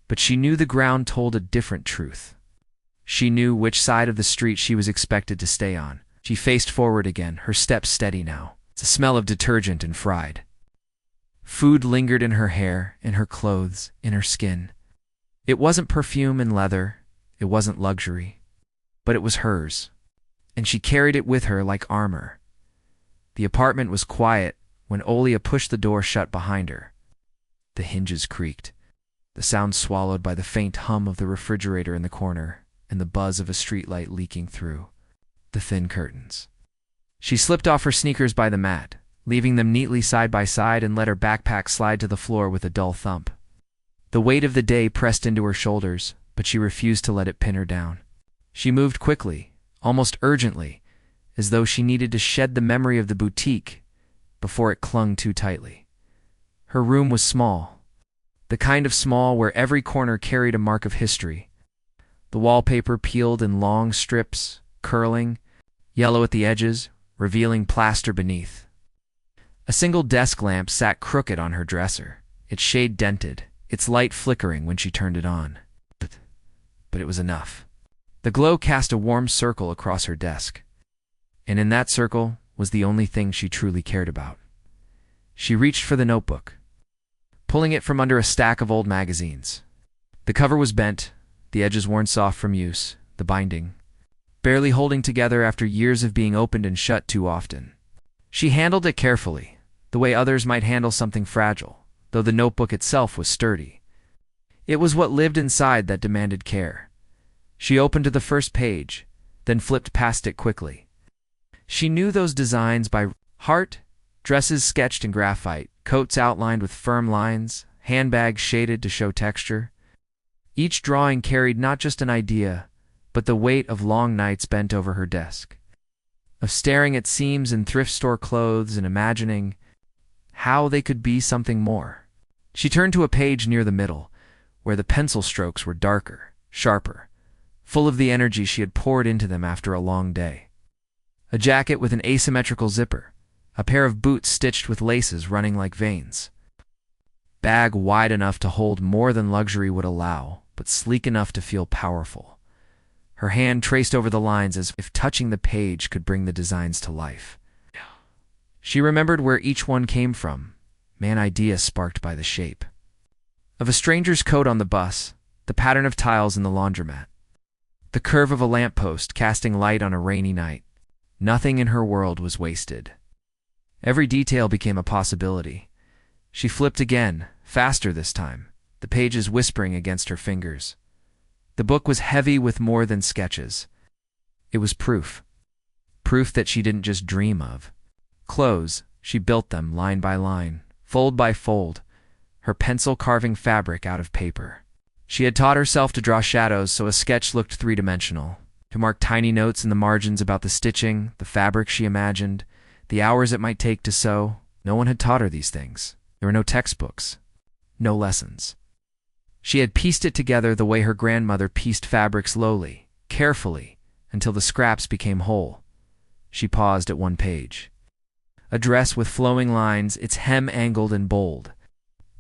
but she knew the ground told a different truth. She knew which side of the street she was expected to stay on. She faced forward again, her steps steady now. The smell of detergent and fried food lingered in her hair, in her clothes, in her skin. It wasn't perfume and leather, it wasn't luxury, but it was hers, and she carried it with her like armor. The apartment was quiet when Aaliyah pushed the door shut behind her. The hinges creaked, the sound swallowed by the faint hum of the refrigerator in the corner and the buzz of a streetlight leaking through the thin curtains. She slipped off her sneakers by the mat, leaving them neatly side by side, and let her backpack slide to the floor with a dull thump. The weight of the day pressed into her shoulders, but she refused to let it pin her down. She moved quickly, almost urgently, as though she needed to shed the memory of the boutique before it clung too tightly. Her room was small, the kind of small where every corner carried a mark of history. The wallpaper peeled in long strips, curling, yellow at the edges, revealing plaster beneath. A single desk lamp sat crooked on her dresser, its shade dented, its light flickering when she turned it on. But it was enough. The glow cast a warm circle across her desk, and in that circle was the only thing she truly cared about. She reached for the notebook, pulling it from under a stack of old magazines. The cover was bent, the edges worn soft from use, the binding barely holding together after years of being opened and shut too often. She handled it carefully, the way others might handle something fragile, though the notebook itself was sturdy. It was what lived inside that demanded care. She opened to the first page, then flipped past it quickly. She knew those designs by heart: dresses sketched in graphite, coats outlined with firm lines, handbags shaded to show texture. Each drawing carried not just an idea, but the weight of long nights bent over her desk, of staring at seams in thrift store clothes and imagining how they could be something more. She turned to a page near the middle, where the pencil strokes were darker, sharper, full of the energy she had poured into them after a long day. A jacket with an asymmetrical zipper, a pair of boots stitched with laces running like veins. Bag wide enough to hold more than luxury would allow, but sleek enough to feel powerful. Her hand traced over the lines as if touching the page could bring the designs to life. She remembered where each one came from, an idea sparked by the shape of a stranger's coat on the bus, the pattern of tiles in the laundromat, the curve of a lamppost casting light on a rainy night. Nothing in her world was wasted. Every detail became a possibility. She flipped again, faster this time, the pages whispering against her fingers. The book was heavy with more than sketches. It was proof. Proof that she didn't just dream of. Clothes, she built them line by line, fold by fold, her pencil carving fabric out of paper. She had taught herself to draw shadows so a sketch looked three-dimensional, to mark tiny notes in the margins about the stitching, the fabric she imagined, the hours it might take to sew. No one had taught her these things. There were no textbooks, no lessons. She had pieced it together the way her grandmother pieced fabric slowly, carefully, until the scraps became whole. She paused at one page. A dress with flowing lines, its hem angled and bold.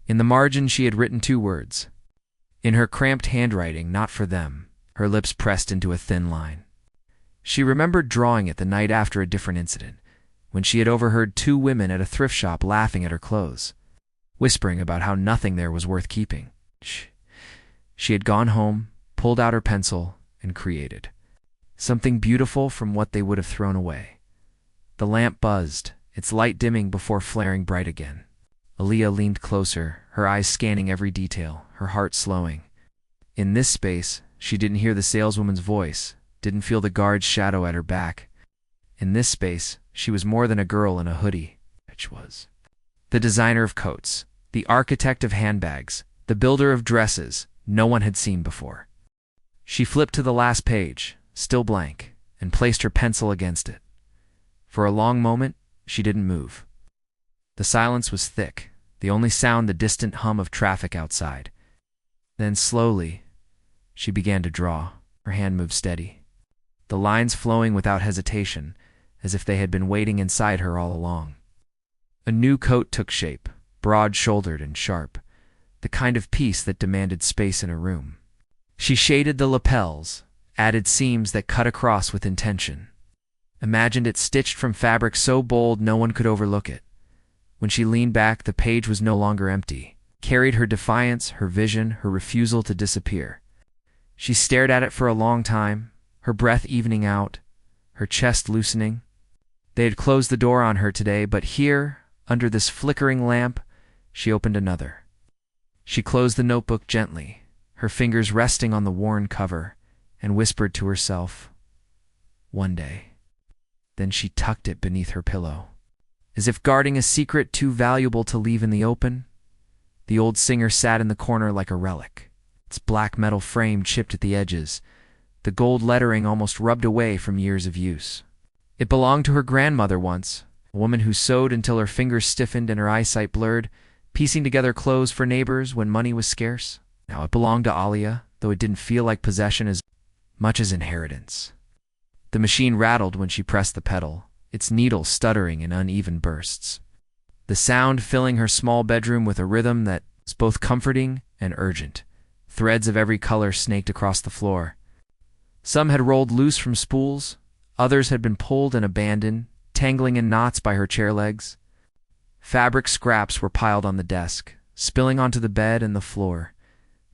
In the margin she had written 2 words. In her cramped handwriting, not for them, her lips pressed into a thin line. She remembered drawing it the night after a different incident, when she had overheard 2 women at a thrift shop laughing at her clothes, whispering about how nothing there was worth keeping. She had gone home, pulled out her pencil, and created something beautiful from what they would have thrown away. The lamp buzzed, its light dimming before flaring bright again. Aaliyah leaned closer, her eyes scanning every detail, her heart slowing. In this space, she didn't hear the saleswoman's voice, didn't feel the guard's shadow at her back. In this space, she was more than a girl in a hoodie. She was the designer of coats, the architect of handbags, the builder of dresses no one had seen before. She flipped to the last page, still blank, and placed her pencil against it. For a long moment, she didn't move. The silence was thick, the only sound the distant hum of traffic outside. Then slowly, she began to draw. Her hand moved steady, the lines flowing without hesitation, as if they had been waiting inside her all along. A new coat took shape, broad-shouldered and sharp, the kind of piece that demanded space in a room. She shaded the lapels, added seams that cut across with intention, imagined it stitched from fabric so bold no one could overlook it. When she leaned back, the page was no longer empty, carried her defiance, her vision, her refusal to disappear. She stared at it for a long time, her breath evening out, her chest loosening. They had closed the door on her today, but here, under this flickering lamp, she opened another. She closed the notebook gently, her fingers resting on the worn cover, and whispered to herself, "One day." Then she tucked it beneath her pillow. As if guarding a secret too valuable to leave in the open, the old singer sat in the corner like a relic, its black metal frame chipped at the edges, the gold lettering almost rubbed away from years of use. It belonged to her grandmother once, a woman who sewed until her fingers stiffened and her eyesight blurred, piecing together clothes for neighbors when money was scarce. Now it belonged to Aaliyah, though it didn't feel like possession as much as inheritance. The machine rattled when she pressed the pedal, its needle stuttering in uneven bursts, the sound filling her small bedroom with a rhythm that was both comforting and urgent. Threads of every color snaked across the floor. Some had rolled loose from spools, others had been pulled and abandoned, tangling in knots by her chair legs. Fabric scraps were piled on the desk, spilling onto the bed and the floor.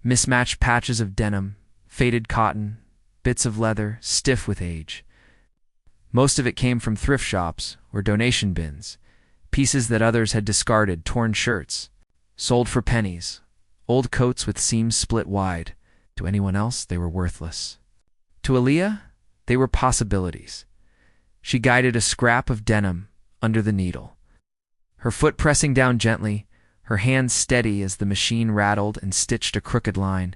Mismatched patches of denim, faded cotton, bits of leather, stiff with age. Most of it came from thrift shops or donation bins, pieces that others had discarded, torn shirts, sold for pennies, old coats with seams split wide. To anyone else, they were worthless. To Aaliyah, they were possibilities. She guided a scrap of denim under the needle, her foot pressing down gently, her hand steady as the machine rattled and stitched a crooked line.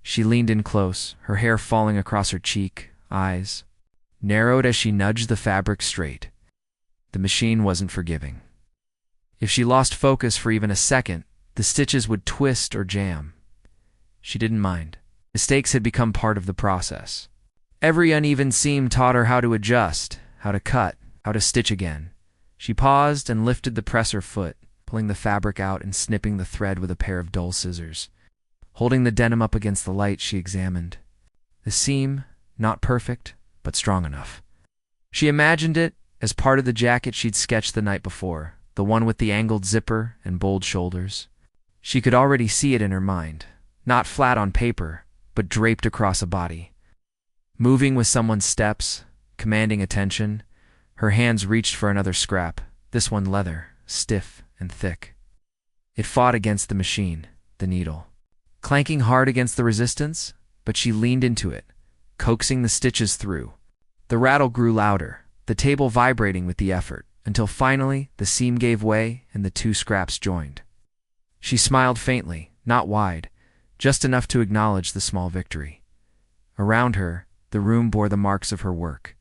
She leaned in close, her hair falling across her cheek, eyes narrowed as she nudged the fabric straight. The machine wasn't forgiving. If she lost focus for even a second, the stitches would twist or jam. She didn't mind. Mistakes had become part of the process. Every uneven seam taught her how to adjust, how to cut, how to stitch again. She paused and lifted the presser foot, pulling the fabric out and snipping the thread with a pair of dull scissors. Holding the denim up against the light, she examined. The seam, not perfect, but strong enough. She imagined it as part of the jacket she'd sketched the night before, the one with the angled zipper and bold shoulders. She could already see it in her mind, not flat on paper, but draped across a body. Moving with someone's steps, commanding attention, her hands reached for another scrap, this one leather, stiff and thick. It fought against the machine, the needle, clanking hard against the resistance, but she leaned into it, coaxing the stitches through. The rattle grew louder, the table vibrating with the effort, until finally the seam gave way and the two scraps joined. She smiled faintly, not wide, just enough to acknowledge the small victory. Around her, the room bore the marks of her work.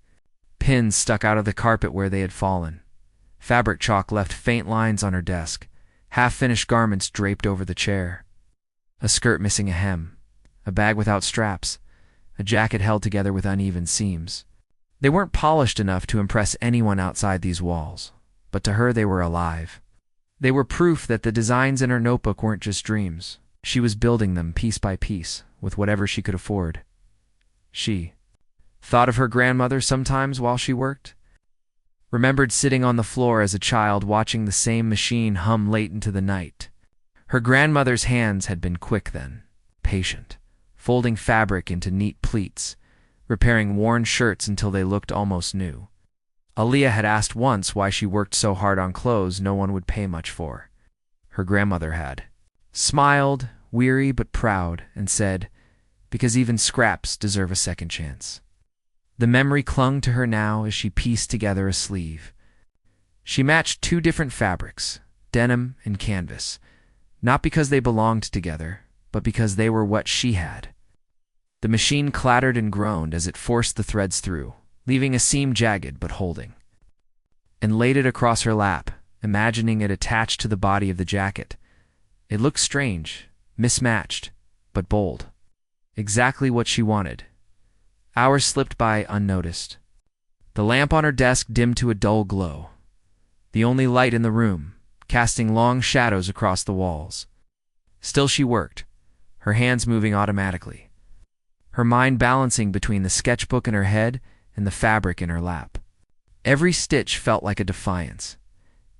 Pins stuck out of the carpet where they had fallen. Fabric chalk left faint lines on her desk, half-finished garments draped over the chair. A skirt missing a hem, a bag without straps, a jacket held together with uneven seams. They weren't polished enough to impress anyone outside these walls, but to her they were alive. They were proof that the designs in her notebook weren't just dreams. She was building them piece by piece, with whatever she could afford. She thought of her grandmother sometimes while she worked. Remembered sitting on the floor as a child watching the same machine hum late into the night. Her grandmother's hands had been quick then, patient, folding fabric into neat pleats, repairing worn shirts until they looked almost new. Aaliyah had asked once why she worked so hard on clothes no one would pay much for. Her grandmother had smiled, weary but proud, and said, "Because even scraps deserve a second chance." The memory clung to her now as she pieced together a sleeve. She matched two different fabrics, denim and canvas, not because they belonged together, but because they were what she had. The machine clattered and groaned as it forced the threads through, leaving a seam jagged but holding, and laid it across her lap, imagining it attached to the body of the jacket. It looked strange, mismatched, but bold. Exactly what she wanted. Hours slipped by unnoticed. The lamp on her desk dimmed to a dull glow, the only light in the room, casting long shadows across the walls. Still she worked, her hands moving automatically, her mind balancing between the sketchbook in her head and the fabric in her lap. Every stitch felt like a defiance,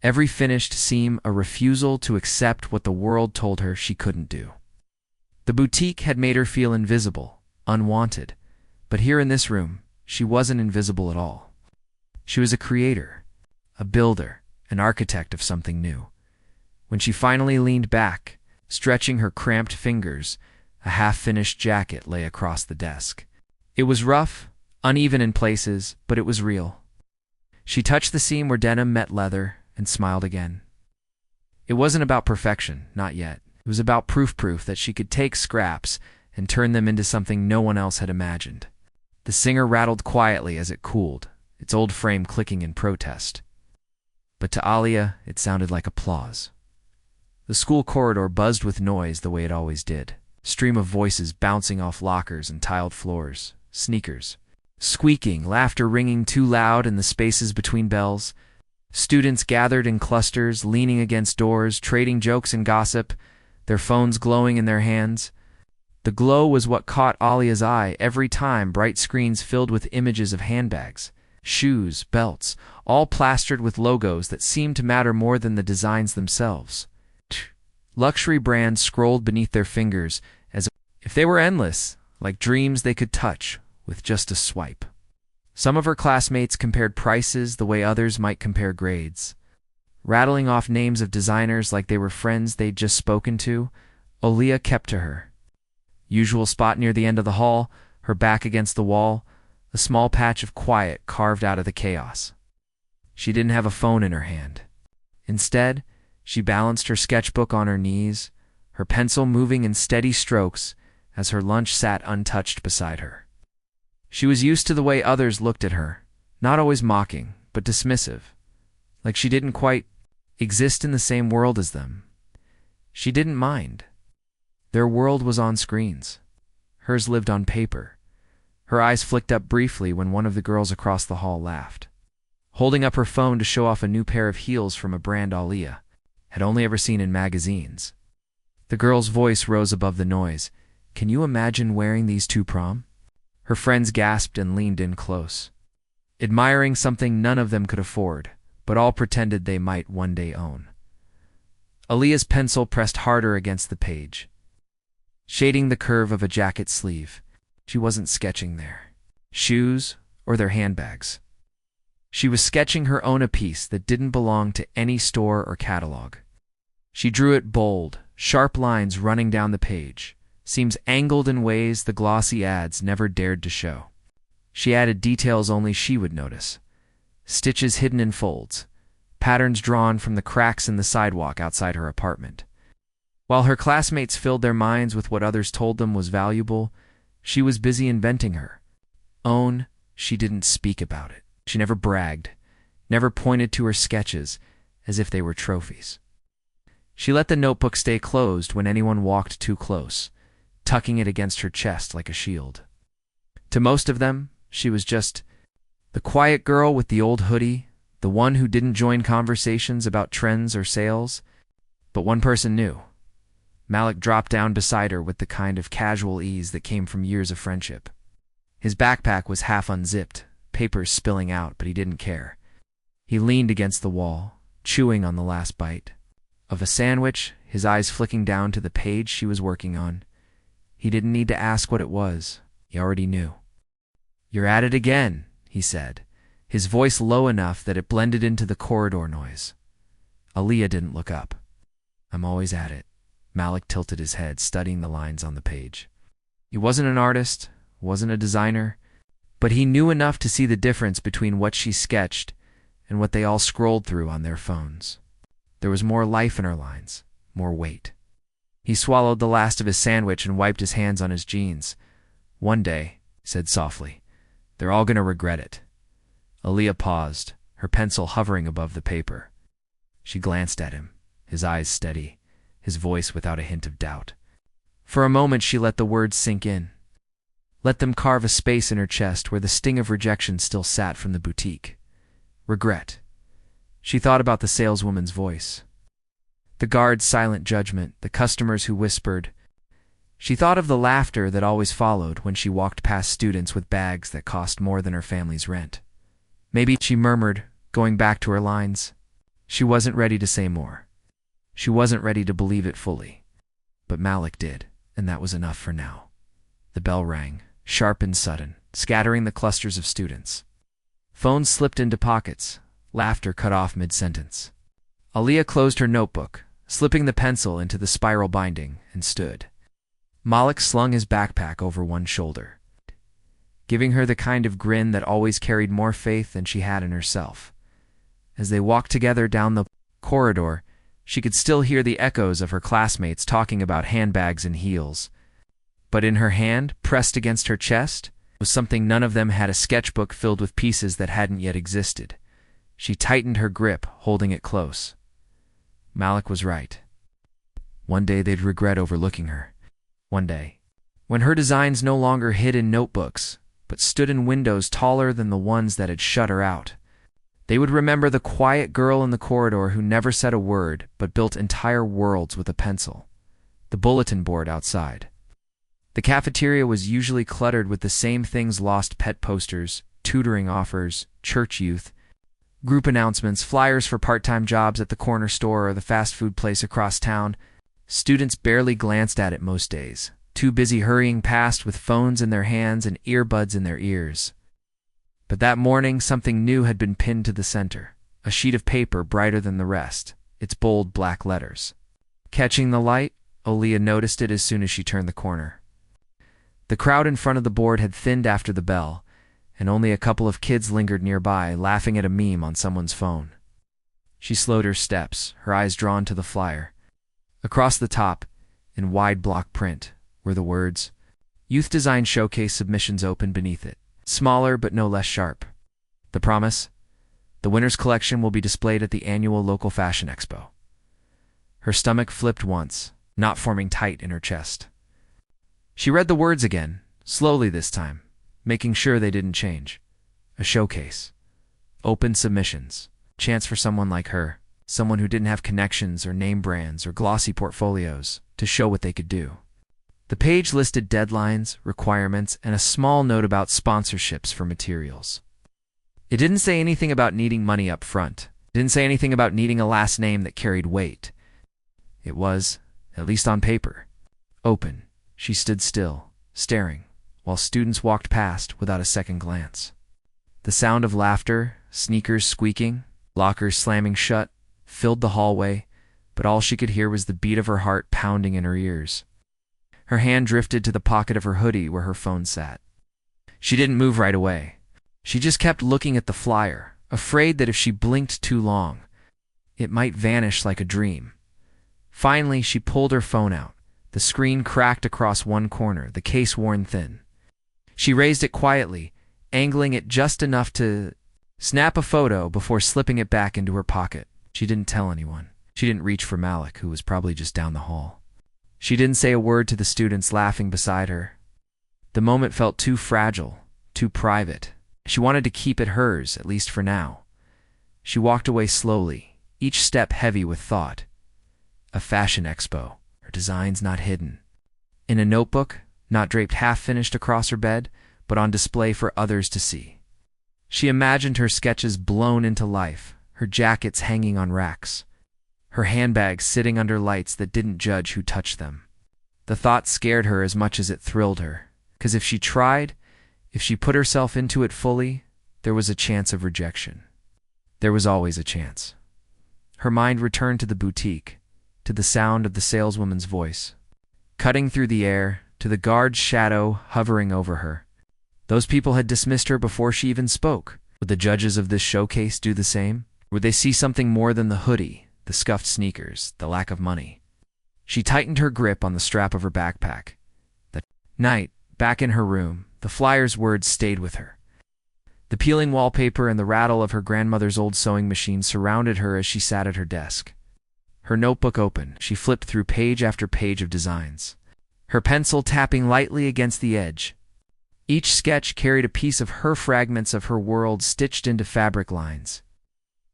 every finished seam a refusal to accept what the world told her she couldn't do. The boutique had made her feel invisible, unwanted, but here in this room, she wasn't invisible at all. She was a creator, a builder, an architect of something new. When she finally leaned back, stretching her cramped fingers, a half-finished jacket lay across the desk. It was rough, uneven in places, but it was real. She touched the seam where denim met leather and smiled again. It wasn't about perfection, not yet. It was about proof that she could take scraps and turn them into something no one else had imagined. The singer rattled quietly as it cooled, its old frame clicking in protest. But to Aaliyah, it sounded like applause. The school corridor buzzed with noise the way it always did. Stream of voices bouncing off lockers and tiled floors, sneakers, squeaking, laughter ringing too loud in the spaces between bells. Students gathered in clusters, leaning against doors, trading jokes and gossip, their phones glowing in their hands. The glow was what caught Aaliyah's eye every time, bright screens filled with images of handbags, shoes, belts, all plastered with logos that seemed to matter more than the designs themselves. Luxury brands scrolled beneath their fingers as if they were endless, like dreams they could touch with just a swipe. Some of her classmates compared prices the way others might compare grades. Rattling off names of designers like they were friends they'd just spoken to, Aaliyah kept to her. Usual spot near the end of the hall, her back against the wall, a small patch of quiet carved out of the chaos. She didn't have a phone in her hand. Instead, she balanced her sketchbook on her knees, her pencil moving in steady strokes as her lunch sat untouched beside her. She was used to the way others looked at her, not always mocking, but dismissive, like she didn't quite exist in the same world as them. She didn't mind. Their world was on screens. Hers lived on paper. Her eyes flicked up briefly when one of the girls across the hall laughed, holding up her phone to show off a new pair of heels from a brand Aaliyah had only ever seen in magazines. The girl's voice rose above the noise. "Can you imagine wearing these to prom?" Her friends gasped and leaned in close, admiring something none of them could afford, but all pretended they might one day own. Aaliyah's pencil pressed harder against the page. shading the curve of a jacket sleeve. She wasn't sketching their shoes or their handbags. She was sketching her own a piece that didn't belong to any store or catalog. She drew it bold, sharp lines running down the page, seams angled in ways the glossy ads never dared to show. She added details only she would notice. Stitches hidden in folds, patterns drawn from the cracks in the sidewalk outside her apartment. While her classmates filled their minds with what others told them was valuable, she was busy inventing her own. She didn't speak about it. She never bragged, never pointed to her sketches as if they were trophies. She let the notebook stay closed when anyone walked too close, tucking it against her chest like a shield. To most of them, she was just the quiet girl with the old hoodie, the one who didn't join conversations about trends or sales. But one person knew. Malik dropped down beside her with the kind of casual ease that came from years of friendship. His backpack was half unzipped, papers spilling out, but he didn't care. He leaned against the wall, chewing on the last bite of a sandwich, his eyes flicking down to the page she was working on. He didn't need to ask what it was. He already knew. "You're at it again," he said, his voice low enough that it blended into the corridor noise. Aaliyah didn't look up. "I'm always at it." Malik tilted his head, studying the lines on the page. He wasn't an artist, wasn't a designer, but he knew enough to see the difference between what she sketched and what they all scrolled through on their phones. There was more life in her lines, more weight. He swallowed the last of his sandwich and wiped his hands on his jeans. "One day," he said softly, "they're all going to regret it." Aaliyah paused, her pencil hovering above the paper. She glanced at him, his eyes steady, his voice without a hint of doubt. For a moment she let the words sink in. Let them carve a space in her chest where the sting of rejection still sat from the boutique. Regret. She thought about the saleswoman's voice, the guard's silent judgment, the customers who whispered. She thought of the laughter that always followed when she walked past students with bags that cost more than her family's rent. Maybe, she murmured, going back to her lines. She wasn't ready to say more. She wasn't ready to believe it fully. But Malik did, and that was enough for now. The bell rang, sharp and sudden, scattering the clusters of students. Phones slipped into pockets. Laughter cut off mid-sentence. Aaliyah closed her notebook, slipping the pencil into the spiral binding, and stood. Malik slung his backpack over one shoulder, giving her the kind of grin that always carried more faith than she had in herself. As they walked together down the corridor, she could still hear the echoes of her classmates talking about handbags and heels. But in her hand, pressed against her chest, was something none of them had: a sketchbook filled with pieces that hadn't yet existed. She tightened her grip, holding it close. Malik was right. One day they'd regret overlooking her. One day, when her designs no longer hid in notebooks, but stood in windows taller than the ones that had shut her out. They would remember the quiet girl in the corridor who never said a word but built entire worlds with a pencil. The bulletin board outside. The cafeteria was usually cluttered with the same things: lost pet posters, tutoring offers, church youth, group announcements, flyers for part-time jobs at the corner store or the fast food place across town. Students barely glanced at it most days, too busy hurrying past with phones in their hands and earbuds in their ears. But that morning, something new had been pinned to the center, a sheet of paper brighter than the rest, its bold black letters. Catching the light, Aaliyah noticed it as soon as she turned the corner. The crowd in front of the board had thinned after the bell, and only a couple of kids lingered nearby, laughing at a meme on someone's phone. She slowed her steps, her eyes drawn to the flyer. Across the top, in wide block print, were the words, "Youth Design Showcase submissions open" beneath it, smaller but no less sharp. The promise? The winner's collection will be displayed at the annual local fashion expo. Her stomach flipped once, knot forming tight in her chest. She read the words again, slowly this time, making sure they didn't change. A showcase. Open submissions. Chance for someone like her, someone who didn't have connections or name brands or glossy portfolios, to show what they could do. The page listed deadlines, requirements, and a small note about sponsorships for materials. It didn't say anything about needing money up front. It didn't say anything about needing a last name that carried weight. It was, at least on paper, open, She stood still, staring, while students walked past without a second glance. The sound of laughter, sneakers squeaking, lockers slamming shut, filled the hallway, but all she could hear was the beat of her heart pounding in her ears. Her hand drifted to the pocket of her hoodie where her phone sat. She didn't move right away. She just kept looking at the flyer, afraid that if she blinked too long, it might vanish like a dream. Finally, she pulled her phone out. The screen cracked across one corner, the case worn thin. She raised it quietly, angling it just enough to snap a photo before slipping it back into her pocket. She didn't tell anyone. She didn't reach for Malik, who was probably just down the hall. She didn't say a word to the students laughing beside her. The moment felt too fragile, too private. She wanted to keep it hers, at least for now. She walked away slowly, each step heavy with thought. A fashion expo, her designs not hidden. In a notebook, not draped half-finished across her bed, but on display for others to see. She imagined her sketches blown into life, her jackets hanging on racks, her handbags sitting under lights that didn't judge who touched them. The thought scared her as much as it thrilled her, because if she tried, if she put herself into it fully, there was a chance of rejection. There was always a chance. Her mind returned to the boutique, to the sound of the saleswoman's voice, cutting through the air, to the guard's shadow hovering over her. Those people had dismissed her before she even spoke. Would the judges of this showcase do the same? Would they see something more than the hoodie, the scuffed sneakers, the lack of money? She tightened her grip on the strap of her backpack. That night, back in her room, the flyer's words stayed with her. The peeling wallpaper and the rattle of her grandmother's old sewing machine surrounded her as she sat at her desk. Her notebook open, she flipped through page after page of designs, her pencil tapping lightly against the edge. Each sketch carried a piece of her fragments of her world stitched into fabric lines.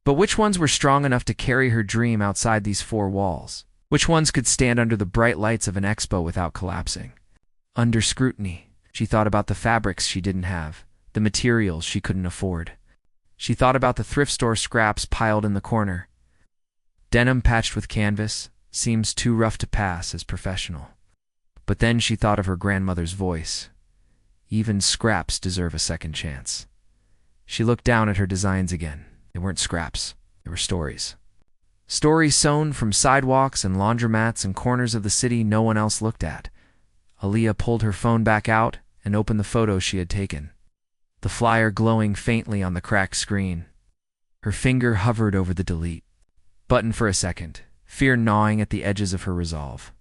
But which ones were strong enough to carry her dream outside these four walls? Which ones could stand under the bright lights of an expo without collapsing? Under scrutiny, she thought about the fabrics she didn't have, the materials she couldn't afford. She thought about the thrift store scraps piled in the corner. Denim patched with canvas seems too rough to pass as professional. But then she thought of her grandmother's voice. Even scraps deserve a second chance. She looked down at her designs again. They weren't scraps. They were stories. Stories sewn from sidewalks and laundromats and corners of the city no one else looked at. Aaliyah pulled her phone back out and opened the photo she had taken, the flyer glowing faintly on the cracked screen. Her finger hovered over the delete button for a second, fear gnawing at the edges of her resolve.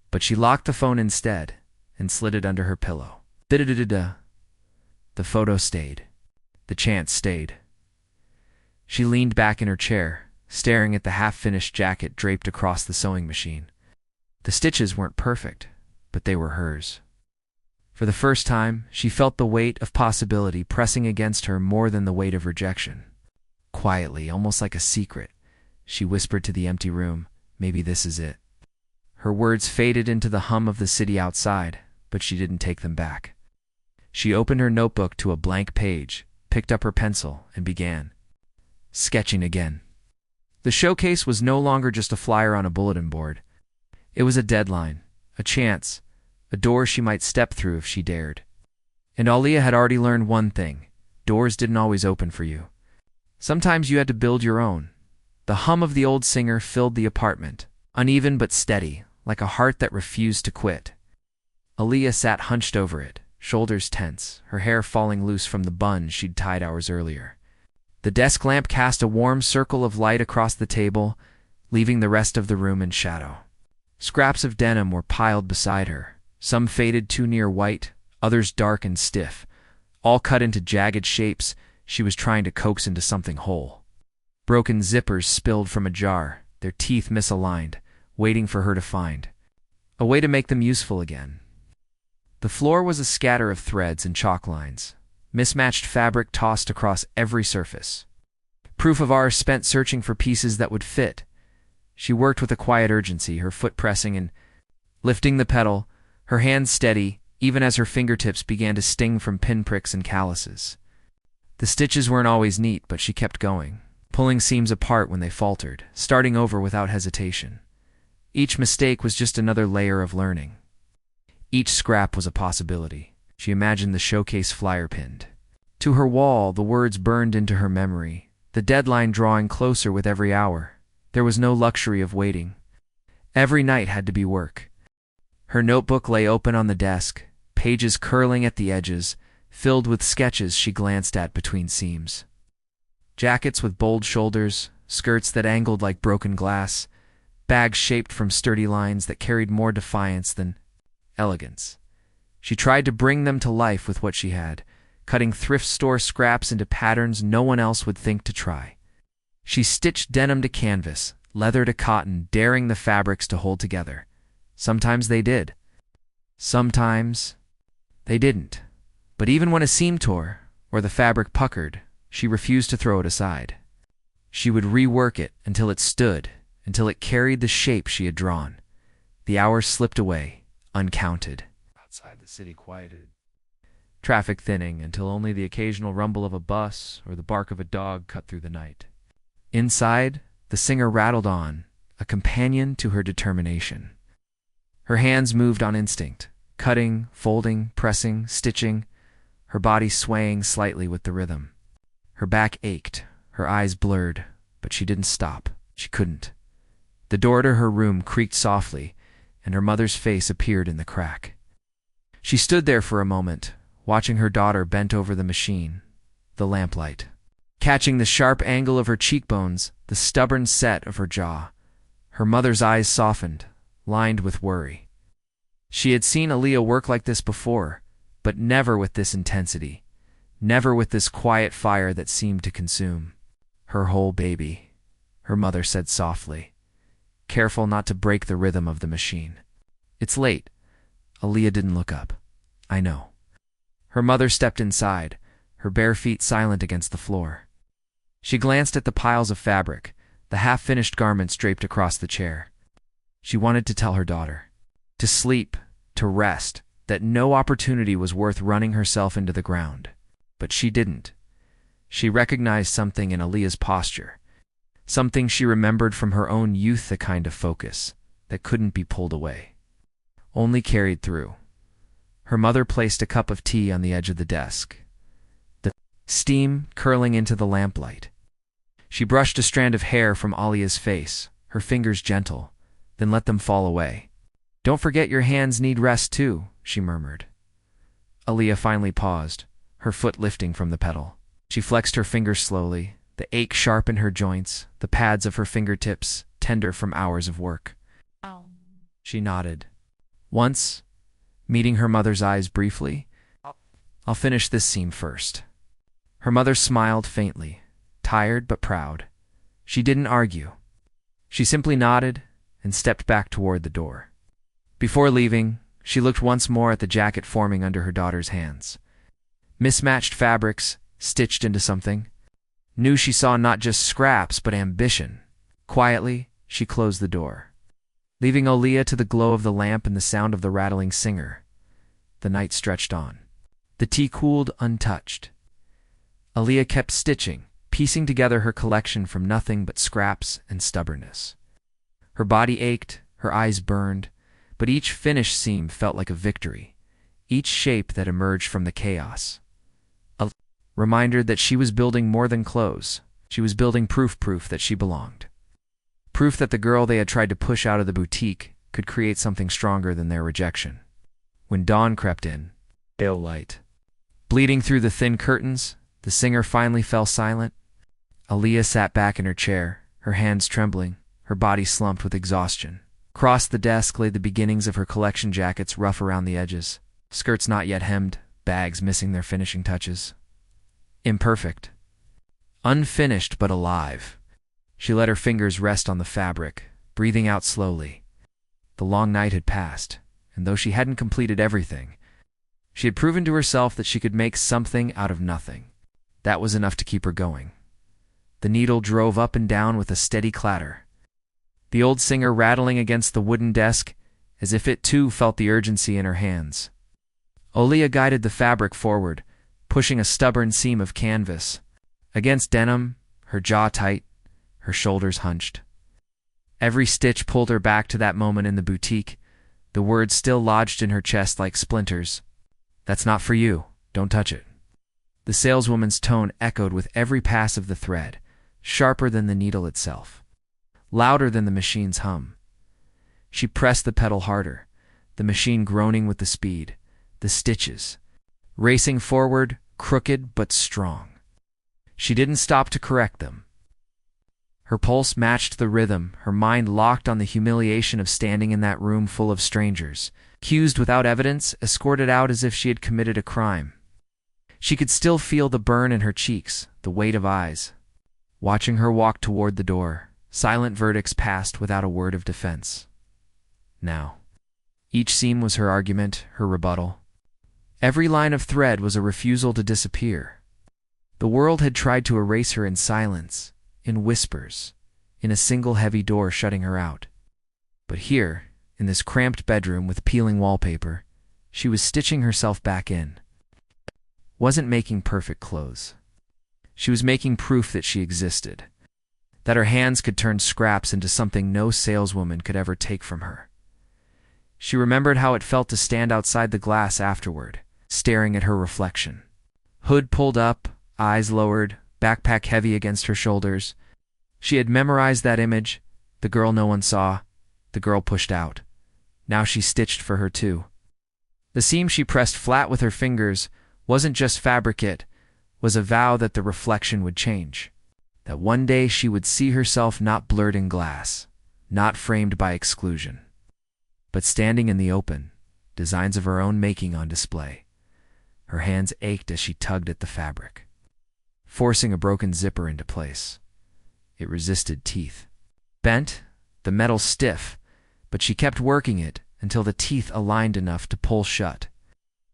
But she locked the phone instead and slid it under her pillow. Da-da-da-da-da. The photo stayed. The chance stayed. She leaned back in her chair, staring at the half-finished jacket draped across the sewing machine. The stitches weren't perfect, but they were hers. For the first time, she felt the weight of possibility pressing against her more than the weight of rejection. Quietly, almost like a secret, she whispered to the empty room, "Maybe this is it." Her words faded into the hum of the city outside, but she didn't take them back. She opened her notebook to a blank page, picked up her pencil, and began sketching again. The showcase was no longer just a flyer on a bulletin board. It was a deadline, a chance, a door she might step through if she dared. And Aaliyah had already learned one thing: doors didn't always open for you. Sometimes you had to build your own. The hum of the old singer filled the apartment, uneven but steady, like a heart that refused to quit. Aaliyah sat hunched over it, shoulders tense, her hair falling loose from the bun she'd tied hours earlier. The desk lamp cast a warm circle of light across the table, leaving the rest of the room in shadow. Scraps of denim were piled beside her, some faded too near white, others dark and stiff, all cut into jagged shapes she was trying to coax into something whole. Broken zippers spilled from a jar, their teeth misaligned, waiting for her to find a way to make them useful again. The floor was a scatter of threads and chalk lines, mismatched fabric tossed across every surface. Proof of hours spent searching for pieces that would fit. She worked with a quiet urgency, her foot pressing and lifting the pedal, her hands steady, even as her fingertips began to sting from pinpricks and calluses. The stitches weren't always neat, but she kept going, pulling seams apart when they faltered, starting over without hesitation. Each mistake was just another layer of learning. Each scrap was a possibility. She imagined the showcase flyer pinned to her wall, the words burned into her memory, the deadline drawing closer with every hour. There was no luxury of waiting. Every night had to be work. Her notebook lay open on the desk, pages curling at the edges, filled with sketches she glanced at between seams. Jackets with bold shoulders, skirts that angled like broken glass, bags shaped from sturdy lines that carried more defiance than elegance. She tried to bring them to life with what she had, cutting thrift store scraps into patterns no one else would think to try. She stitched denim to canvas, leather to cotton, daring the fabrics to hold together. Sometimes they did. Sometimes they didn't. But even when a seam tore, or the fabric puckered, she refused to throw it aside. She would rework it until it stood, until it carried the shape she had drawn. The hours slipped away, uncounted. Outside the city quieted. Traffic thinning until only the occasional rumble of a bus or the bark of a dog cut through the night. Inside, the singer rattled on, a companion to her determination. Her hands moved on instinct, cutting, folding, pressing, stitching, her body swaying slightly with the rhythm. Her back ached, her eyes blurred, but she didn't stop. She couldn't. The door to her room creaked softly, and her mother's face appeared in the crack. She stood there for a moment, watching her daughter bent over the machine, the lamplight, catching the sharp angle of her cheekbones, the stubborn set of her jaw. Her mother's eyes softened, lined with worry. She had seen Aaliyah work like this before, but never with this intensity, never with this quiet fire that seemed to consume her whole baby. Her mother said softly, careful not to break the rhythm of the machine. "It's late." Aaliyah didn't look up. "I know." Her mother stepped inside, her bare feet silent against the floor. She glanced at the piles of fabric, the half-finished garments draped across the chair. She wanted to tell her daughter to sleep, to rest, that no opportunity was worth running herself into the ground. But she didn't. She recognized something in Aaliyah's posture, something she remembered from her own youth, the kind of focus that couldn't be pulled away, only carried through. Her mother placed a cup of tea on the edge of the desk, the steam curling into the lamplight. She brushed a strand of hair from Aaliyah's face, her fingers gentle, then let them fall away. "Don't forget your hands need rest too," she murmured. Aaliyah finally paused, her foot lifting from the pedal. She flexed her fingers slowly, the ache sharp in her joints, the pads of her fingertips tender from hours of work. Ow. She nodded. Once, meeting her mother's eyes briefly, "I'll finish this seam first." Her mother smiled faintly, tired but proud. She didn't argue. She simply nodded and stepped back toward the door. Before leaving, she looked once more at the jacket forming under her daughter's hands. Mismatched fabrics, stitched into something. Knew she saw not just scraps, but ambition. Quietly, she closed the door, leaving Aaliyah to the glow of the lamp and the sound of the rattling singer. The night stretched on. The tea cooled untouched. Aaliyah kept stitching, piecing together her collection from nothing but scraps and stubbornness. Her body ached, her eyes burned, but each finished seam felt like a victory, each shape that emerged from the chaos. A reminder that she was building more than clothes. She was building proof that she belonged. Proof that the girl they had tried to push out of the boutique could create something stronger than their rejection. When dawn crept in, pale light bleeding through the thin curtains, the singer finally fell silent. Aaliyah sat back in her chair, her hands trembling, her body slumped with exhaustion. Across the desk lay the beginnings of her collection, jackets rough around the edges, skirts not yet hemmed, bags missing their finishing touches. Imperfect. Unfinished but alive. She let her fingers rest on the fabric, breathing out slowly. The long night had passed, and though she hadn't completed everything, she had proven to herself that she could make something out of nothing. That was enough to keep her going. The needle drove up and down with a steady clatter, the old singer rattling against the wooden desk, as if it too felt the urgency in her hands. Aaliyah guided the fabric forward, pushing a stubborn seam of canvas against denim, her jaw tight, her shoulders hunched. Every stitch pulled her back to that moment in the boutique, the words still lodged in her chest like splinters. "That's not for you. Don't touch it." The saleswoman's tone echoed with every pass of the thread, sharper than the needle itself, louder than the machine's hum. She pressed the pedal harder, the machine groaning with the speed, the stitches racing forward, crooked but strong. She didn't stop to correct them. Her pulse matched the rhythm, her mind locked on the humiliation of standing in that room full of strangers, accused without evidence, escorted out as if she had committed a crime. She could still feel the burn in her cheeks, the weight of eyes. Watching her walk toward the door, silent verdicts passed without a word of defense. Now, each seam was her argument, her rebuttal. Every line of thread was a refusal to disappear. The world had tried to erase her in silence, in whispers, in a single heavy door shutting her out. But here, in this cramped bedroom with peeling wallpaper, she was stitching herself back in. Wasn't making perfect clothes. She was making proof that she existed, that her hands could turn scraps into something no saleswoman could ever take from her. She remembered how it felt to stand outside the glass afterward, staring at her reflection. Hood pulled up, eyes lowered, backpack heavy against her shoulders. She had memorized that image, the girl no one saw, the girl pushed out. Now she stitched for her too. The seam she pressed flat with her fingers wasn't just fabric, it was a vow that the reflection would change, that one day she would see herself not blurred in glass, not framed by exclusion, but standing in the open, designs of her own making on display. Her hands ached as she tugged at the fabric, forcing a broken zipper into place. It resisted teeth. Bent, the metal stiff, but she kept working it until the teeth aligned enough to pull shut.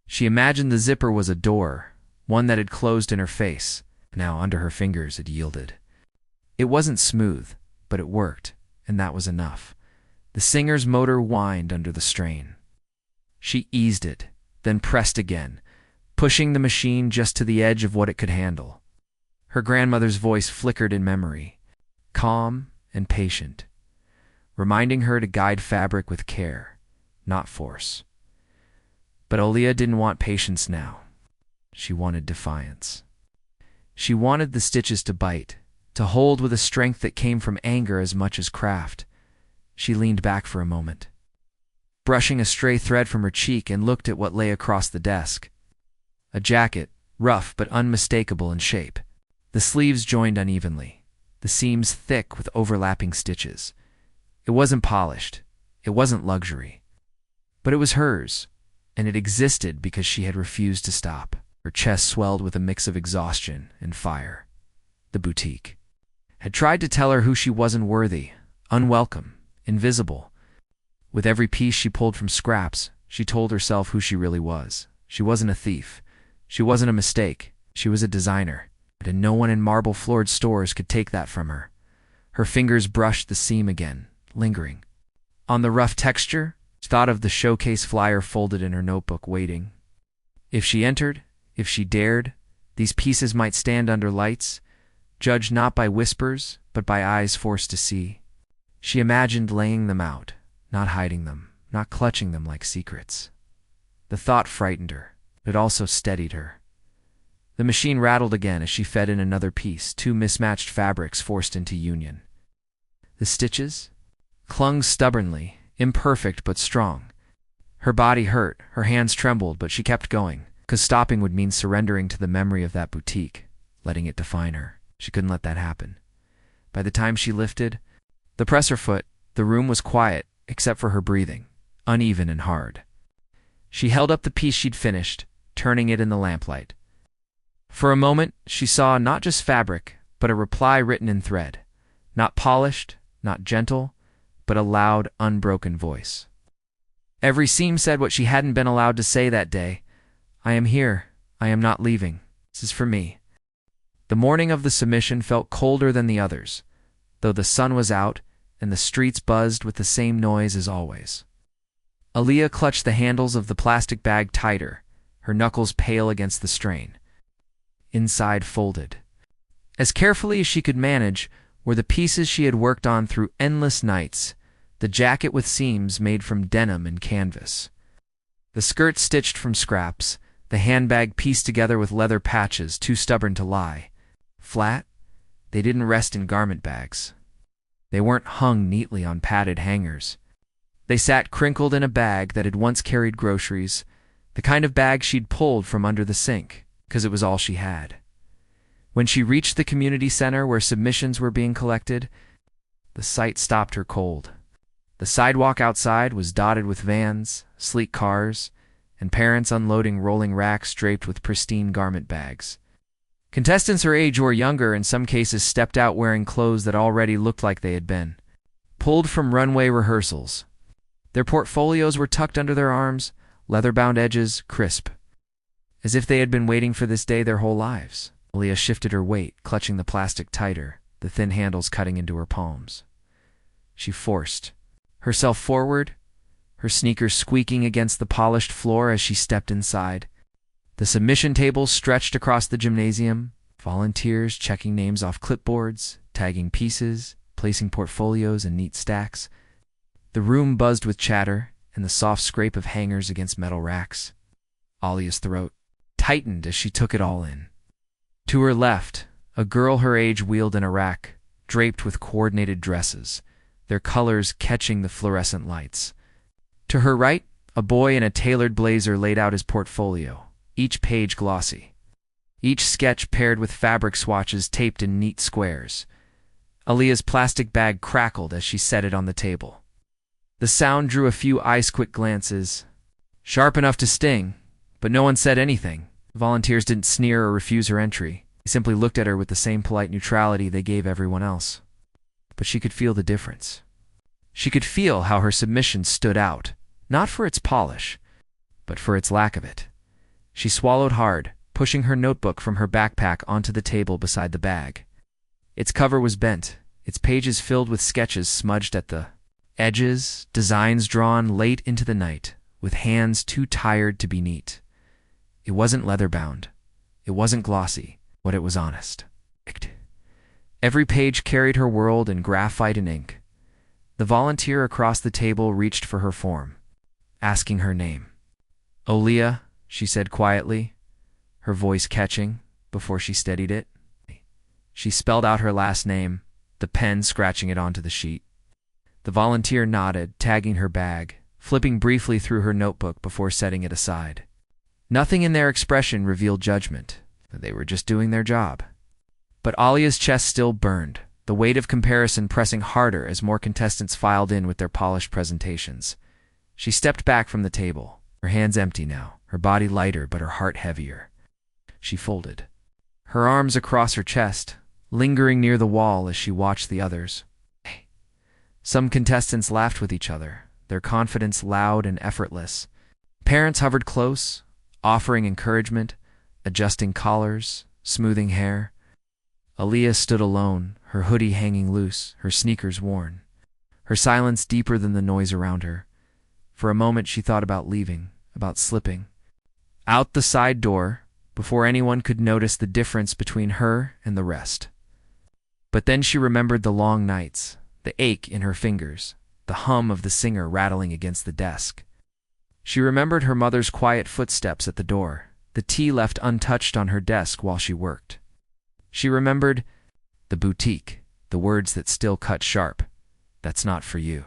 She imagined the zipper was a door, one that had closed in her face. Now under her fingers it yielded. It wasn't smooth, but it worked, and that was enough. The singer's motor whined under the strain. She eased it, then pressed again, pushing the machine just to the edge of what it could handle. Her grandmother's voice flickered in memory, calm and patient, reminding her to guide fabric with care, not force. But Aaliyah didn't want patience now. She wanted defiance. She wanted the stitches to bite, to hold with a strength that came from anger as much as craft. She leaned back for a moment, brushing a stray thread from her cheek, and looked at what lay across the desk. A jacket, rough but unmistakable in shape. The sleeves joined unevenly, the seams thick with overlapping stitches. It wasn't polished, it wasn't luxury, but it was hers, and it existed because she had refused to stop. Her chest swelled with a mix of exhaustion and fire. The boutique had tried to tell her who she wasn't worthy, unwelcome, invisible. With every piece she pulled from scraps, she told herself who she really was. She wasn't a thief. She wasn't a mistake. She was a designer, and no one in marble-floored stores could take that from her. Her fingers brushed the seam again, lingering. On the rough texture, she thought of the showcase flyer folded in her notebook, waiting. If she entered, if she dared, these pieces might stand under lights, judged not by whispers, but by eyes forced to see. She imagined laying them out, not hiding them, not clutching them like secrets. The thought frightened her, but also steadied her. The machine rattled again as she fed in another piece, two mismatched fabrics forced into union. The stitches clung stubbornly, imperfect but strong. Her body hurt, her hands trembled, but she kept going, because stopping would mean surrendering to the memory of that boutique, letting it define her. She couldn't let that happen. By the time she lifted the presser foot, the room was quiet, except for her breathing, uneven and hard. She held up the piece she'd finished, turning it in the lamplight. For a moment, she saw not just fabric, but a reply written in thread. Not polished, not gentle, but a loud, unbroken voice. Every seam said what she hadn't been allowed to say that day. I am here. I am not leaving. This is for me. The morning of the submission felt colder than the others, though the sun was out and the streets buzzed with the same noise as always. Aaliyah clutched the handles of the plastic bag tighter, her knuckles pale against the strain. Inside folded. As carefully as she could manage were the pieces she had worked on through endless nights, the jacket with seams made from denim and canvas, the skirt stitched from scraps, the handbag pieced together with leather patches too stubborn to lie. Flat, they didn't rest in garment bags. They weren't hung neatly on padded hangers. They sat crinkled in a bag that had once carried groceries, the kind of bag she'd pulled from under the sink, 'cause it was all she had. When she reached the community center where submissions were being collected, the sight stopped her cold. The sidewalk outside was dotted with vans, sleek cars, and parents unloading rolling racks draped with pristine garment bags. Contestants her age or younger in some cases stepped out wearing clothes that already looked like they had been pulled from runway rehearsals. Their portfolios were tucked under their arms, leather-bound edges crisp, as if they had been waiting for this day their whole lives. Aaliyah shifted her weight, clutching the plastic tighter, the thin handles cutting into her palms. She forced herself forward, her sneakers squeaking against the polished floor as she stepped inside. The submission tables stretched across the gymnasium, volunteers checking names off clipboards, tagging pieces, placing portfolios in neat stacks. The room buzzed with chatter and the soft scrape of hangers against metal racks. Aaliyah's throat tightened as she took it all in. To her left, a girl her age wheeled in a rack, draped with coordinated dresses, their colors catching the fluorescent lights. To her right, a boy in a tailored blazer laid out his portfolio, each page glossy, each sketch paired with fabric swatches taped in neat squares. Aaliyah's plastic bag crackled as she set it on the table. The sound drew a few ice-quick glances, sharp enough to sting, but no one said anything. Volunteers didn't sneer or refuse her entry. They simply looked at her with the same polite neutrality they gave everyone else. But she could feel the difference. She could feel how her submission stood out, not for its polish, but for its lack of it. She swallowed hard, pushing her notebook from her backpack onto the table beside the bag. Its cover was bent, its pages filled with sketches smudged at the edges, designs drawn late into the night, with hands too tired to be neat. It wasn't leather-bound. It wasn't glossy, but it was honest. Every page carried her world in graphite and ink. The volunteer across the table reached for her form, asking her name. "Aaliyah," she said quietly, her voice catching before she steadied it. She spelled out her last name, the pen scratching it onto the sheet. The volunteer nodded, tagging her bag, flipping briefly through her notebook before setting it aside. Nothing in their expression revealed judgment. They were just doing their job. But Aaliyah's chest still burned, the weight of comparison pressing harder as more contestants filed in with their polished presentations. She stepped back from the table, her hands empty now, her body lighter but her heart heavier. She folded her arms across her chest, lingering near the wall as she watched the others. Some contestants laughed with each other, their confidence loud and effortless. Parents hovered close, offering encouragement, adjusting collars, smoothing hair. Aaliyah stood alone, her hoodie hanging loose, her sneakers worn, her silence deeper than the noise around her. For a moment she thought about leaving, about slipping out the side door before anyone could notice the difference between her and the rest. But then she remembered the long nights, the ache in her fingers, the hum of the singer rattling against the desk. She remembered her mother's quiet footsteps at the door, the tea left untouched on her desk while she worked. She remembered the boutique, the words that still cut sharp. "That's not for you."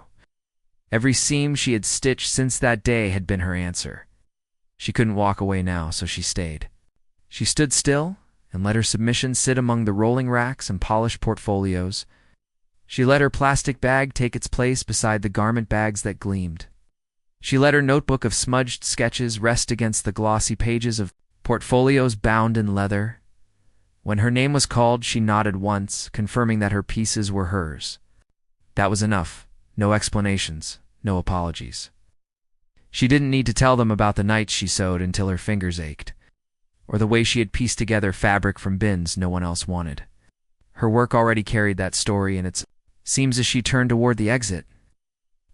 Every seam she had stitched since that day had been her answer. She couldn't walk away now, so she stayed. She stood still and let her submission sit among the rolling racks and polished portfolios. She let her plastic bag take its place beside the garment bags that gleamed. She let her notebook of smudged sketches rest against the glossy pages of portfolios bound in leather. When her name was called, she nodded once, confirming that her pieces were hers. That was enough. No explanations, no apologies. She didn't need to tell them about the nights she sewed until her fingers ached, or the way she had pieced together fabric from bins no one else wanted. Her work already carried that story, and it seems as she turned toward the exit.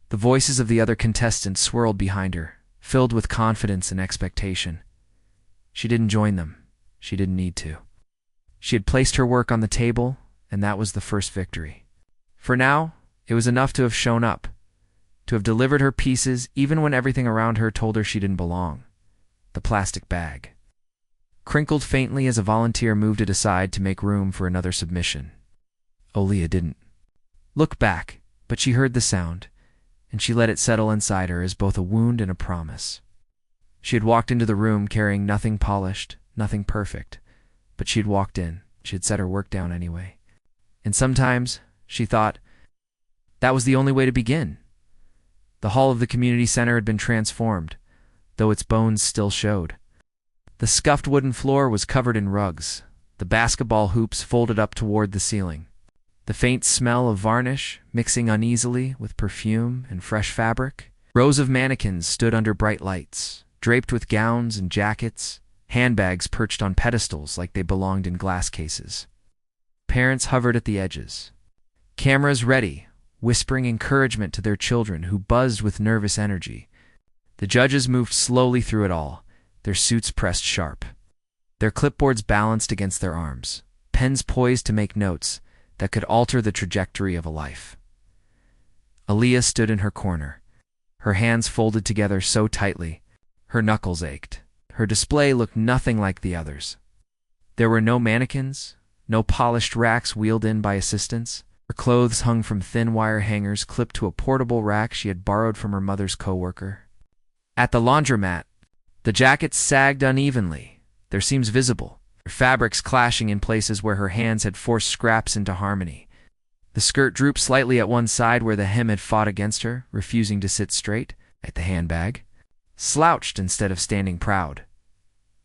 The voices of the other contestants swirled behind her, filled with confidence and expectation. She didn't join them. She didn't need to. She had placed her work on the table, and that was the first victory. For now, it was enough to have shown up, to have delivered her pieces even when everything around her told her she didn't belong. The plastic bag crinkled faintly as a volunteer moved it aside to make room for another submission. Aaliyah didn't look back, but she heard the sound, and she let it settle inside her as both a wound and a promise. She had walked into the room carrying nothing polished, nothing perfect, but she had walked in. She had set her work down anyway. And sometimes, she thought, that was the only way to begin. The hall of the community center had been transformed, though its bones still showed. The scuffed wooden floor was covered in rugs, the basketball hoops folded up toward the ceiling. The faint smell of varnish mixing uneasily with perfume and fresh fabric. Rows of mannequins stood under bright lights, draped with gowns and jackets, handbags perched on pedestals like they belonged in glass cases. Parents hovered at the edges, cameras ready, whispering encouragement to their children who buzzed with nervous energy. The judges moved slowly through it all, their suits pressed sharp, their clipboards balanced against their arms, pens poised to make notes that could alter the trajectory of a life. Aaliyah stood in her corner, her hands folded together so tightly, her knuckles ached. Her display looked nothing like the others. There were no mannequins, no polished racks wheeled in by assistants. Her clothes hung from thin wire hangers clipped to a portable rack she had borrowed from her mother's coworker. At the laundromat, the jackets sagged unevenly, their seams visible, their fabrics clashing in places where her hands had forced scraps into harmony. The skirt drooped slightly at one side where the hem had fought against her, refusing to sit straight. At the handbag, slouched instead of standing proud.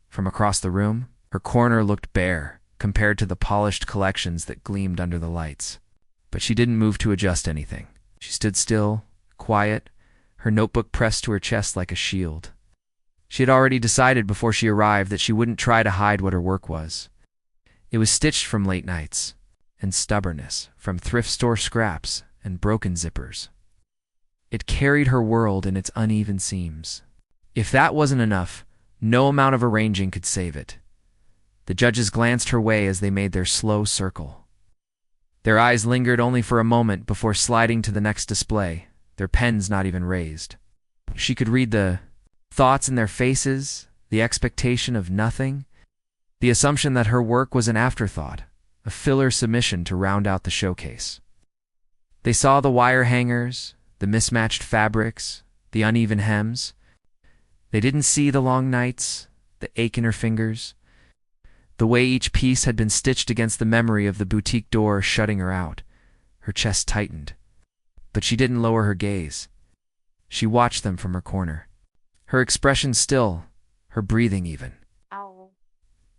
From across the room, her corner looked bare compared to the polished collections that gleamed under the lights. But she didn't move to adjust anything. She stood still, quiet, her notebook pressed to her chest like a shield. She had already decided before she arrived that she wouldn't try to hide what her work was. It was stitched from late nights and stubbornness, from thrift store scraps and broken zippers. It carried her world in its uneven seams. If that wasn't enough, no amount of arranging could save it. The judges glanced her way as they made their slow circle. Their eyes lingered only for a moment before sliding to the next display, their pens not even raised. She could read the thoughts in their faces, the expectation of nothing, the assumption that her work was an afterthought, a filler submission to round out the showcase. They saw the wire hangers, the mismatched fabrics, the uneven hems. They didn't see the long nights, the ache in her fingers, the way each piece had been stitched against the memory of the boutique door shutting her out. Her chest tightened. But she didn't lower her gaze. She watched them from her corner. Her expression still, her breathing even. Ow.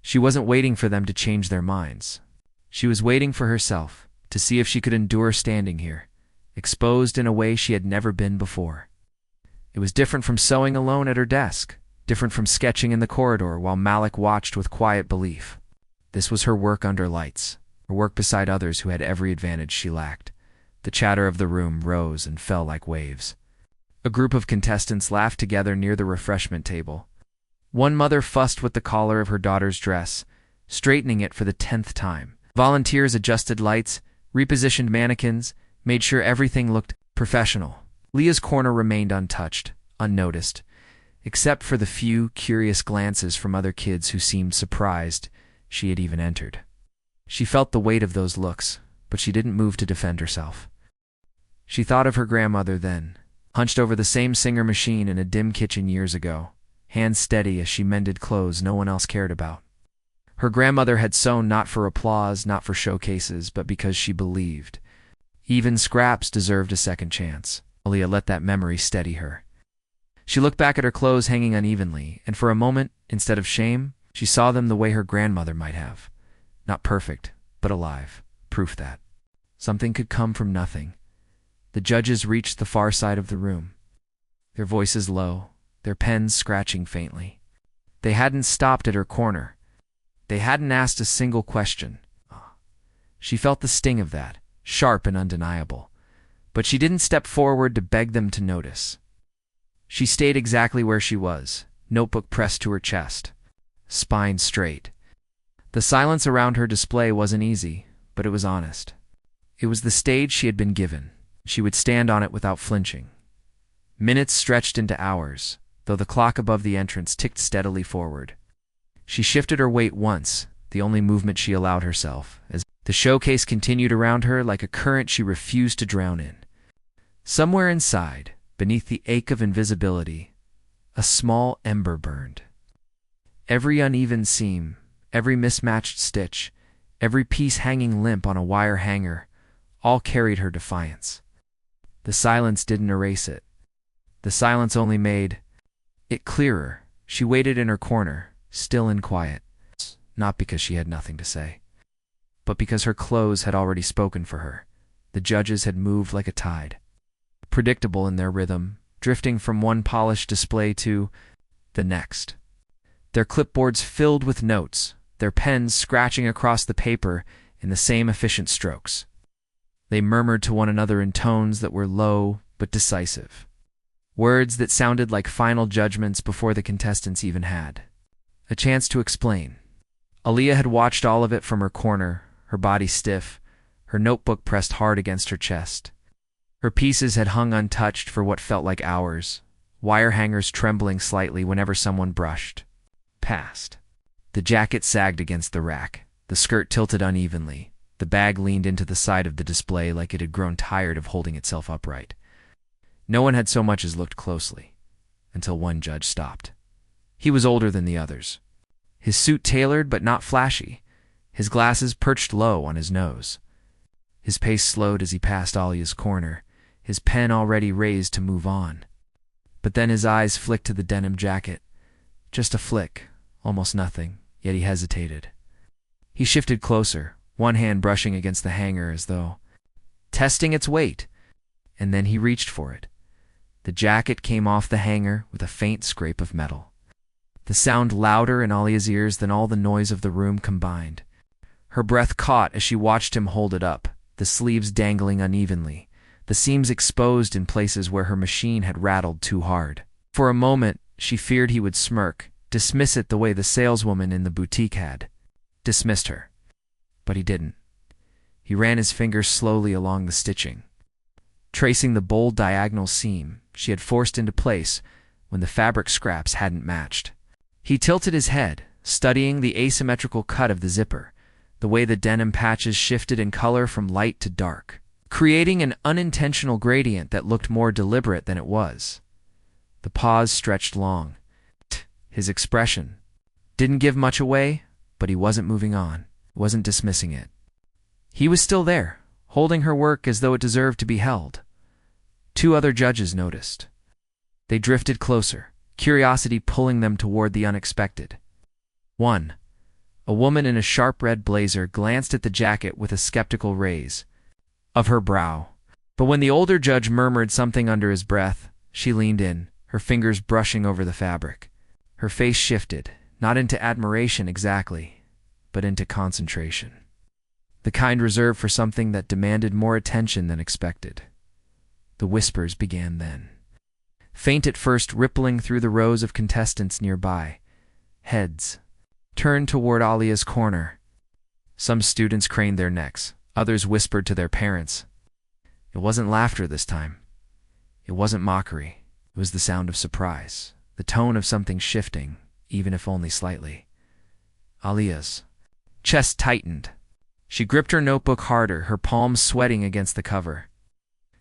She wasn't waiting for them to change their minds. She was waiting for herself, to see if she could endure standing here, exposed in a way she had never been before. It was different from sewing alone at her desk, different from sketching in the corridor while Malik watched with quiet belief. This was her work under lights, her work beside others who had every advantage she lacked. The chatter of the room rose and fell like waves. A group of contestants laughed together near the refreshment table. One mother fussed with the collar of her daughter's dress, straightening it for the 10th time. Volunteers adjusted lights, repositioned mannequins, made sure everything looked professional. Leah's corner remained untouched, unnoticed, except for the few curious glances from other kids who seemed surprised she had even entered. She felt the weight of those looks, but she didn't move to defend herself. She thought of her grandmother then, hunched over the same Singer machine in a dim kitchen years ago, hands steady as she mended clothes no one else cared about. Her grandmother had sewn not for applause, not for showcases, but because she believed. Even scraps deserved a second chance. Aaliyah let that memory steady her. She looked back at her clothes hanging unevenly, and for a moment, instead of shame, she saw them the way her grandmother might have. Not perfect, but alive. Proof that something could come from nothing. The judges reached the far side of the room, their voices low, their pens scratching faintly. They hadn't stopped at her corner. They hadn't asked a single question. She felt the sting of that, sharp and undeniable. But she didn't step forward to beg them to notice. She stayed exactly where she was, notebook pressed to her chest, spine straight. The silence around her display wasn't easy, but it was honest. It was the stage she had been given. She would stand on it without flinching. Minutes stretched into hours, though the clock above the entrance ticked steadily forward. She shifted her weight once, the only movement she allowed herself, as the showcase continued around her like a current she refused to drown in. Somewhere inside, beneath the ache of invisibility, a small ember burned. Every uneven seam, every mismatched stitch, every piece hanging limp on a wire hanger, all carried her defiance. The silence didn't erase it. The silence only made it clearer. She waited in her corner, still and quiet, not because she had nothing to say, but because her clothes had already spoken for her. The judges had moved like a tide, predictable in their rhythm, drifting from one polished display to the next. Their clipboards filled with notes, their pens scratching across the paper in the same efficient strokes. They murmured to one another in tones that were low but decisive, words that sounded like final judgments before the contestants even had a chance to explain. Aaliyah had watched all of it from her corner, her body stiff, her notebook pressed hard against her chest. Her pieces had hung untouched for what felt like hours, wire hangers trembling slightly whenever someone brushed past. The jacket sagged against the rack, the skirt tilted unevenly, the bag leaned into the side of the display like it had grown tired of holding itself upright. No one had so much as looked closely, until one judge stopped. He was older than the others, his suit tailored but not flashy, his glasses perched low on his nose. His pace slowed as he passed Aaliyah's corner, his pen already raised to move on. But then his eyes flicked to the denim jacket. Just a flick, almost nothing, yet he hesitated. He shifted closer, one hand brushing against the hanger as though testing its weight, and then he reached for it. The jacket came off the hanger with a faint scrape of metal, the sound louder in Aaliyah's ears than all the noise of the room combined. Her breath caught as she watched him hold it up, the sleeves dangling unevenly, the seams exposed in places where her machine had rattled too hard. For a moment, she feared he would smirk, dismiss it the way the saleswoman in the boutique had dismissed her. But he didn't. He ran his fingers slowly along the stitching, tracing the bold diagonal seam she had forced into place when the fabric scraps hadn't matched. He tilted his head, studying the asymmetrical cut of the zipper, the way the denim patches shifted in color from light to dark, creating an unintentional gradient that looked more deliberate than it was. The pause stretched long. His expression didn't give much away, but he wasn't moving on, wasn't dismissing it. He was still there, holding her work as though it deserved to be held. Two other judges noticed. They drifted closer, curiosity pulling them toward the unexpected. One, a woman in a sharp red blazer, glanced at the jacket with a skeptical raise of her brow. But when the older judge murmured something under his breath, she leaned in, her fingers brushing over the fabric. Her face shifted, not into admiration exactly, but into concentration. The kind reserved for something that demanded more attention than expected. The whispers began then, faint at first, rippling through the rows of contestants nearby. Heads turned toward Aaliyah's corner. Some students craned their necks, others whispered to their parents. It wasn't laughter this time. It wasn't mockery. It was the sound of surprise, the tone of something shifting, even if only slightly. Aaliyah's chest tightened. She gripped her notebook harder, her palms sweating against the cover.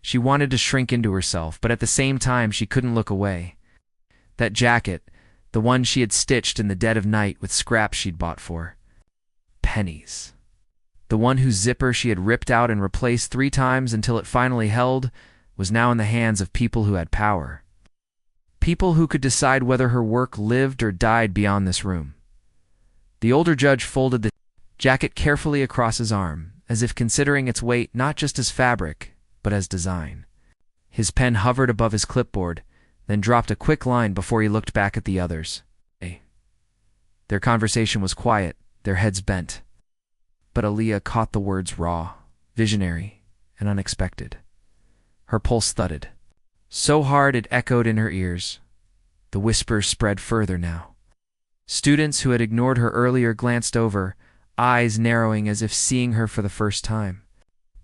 She wanted to shrink into herself, but at the same time she couldn't look away. That jacket, the one she had stitched in the dead of night with scraps she'd bought for pennies. The one whose zipper she had ripped out and replaced 3 times until it finally held, was now in the hands of people who had power. People who could decide whether her work lived or died beyond this room. The older judge folded the jacket carefully across his arm, as if considering its weight not just as fabric, but as design. His pen hovered above his clipboard, then dropped a quick line before he looked back at the others. Their conversation was quiet, their heads bent. But Aaliyah caught the words raw, visionary, and unexpected. Her pulse thudded, so hard it echoed in her ears. The whispers spread further now. Students who had ignored her earlier glanced over, eyes narrowing as if seeing her for the first time.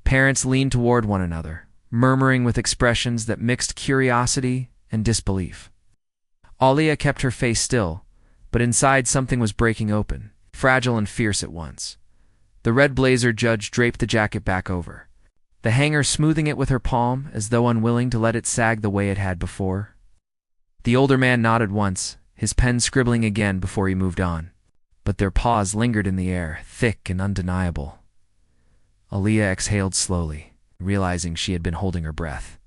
Parents leaned toward one another, murmuring with expressions that mixed curiosity and disbelief. Aaliyah kept her face still, but inside something was breaking open, fragile and fierce at once. The red blazer Judge draped the jacket back over, the hanger smoothing it with her palm as though unwilling to let it sag the way it had before. The older man nodded once, his pen scribbling again before he moved on, but their pause lingered in the air, thick and undeniable. Aaliyah exhaled slowly, realizing she had been holding her breath.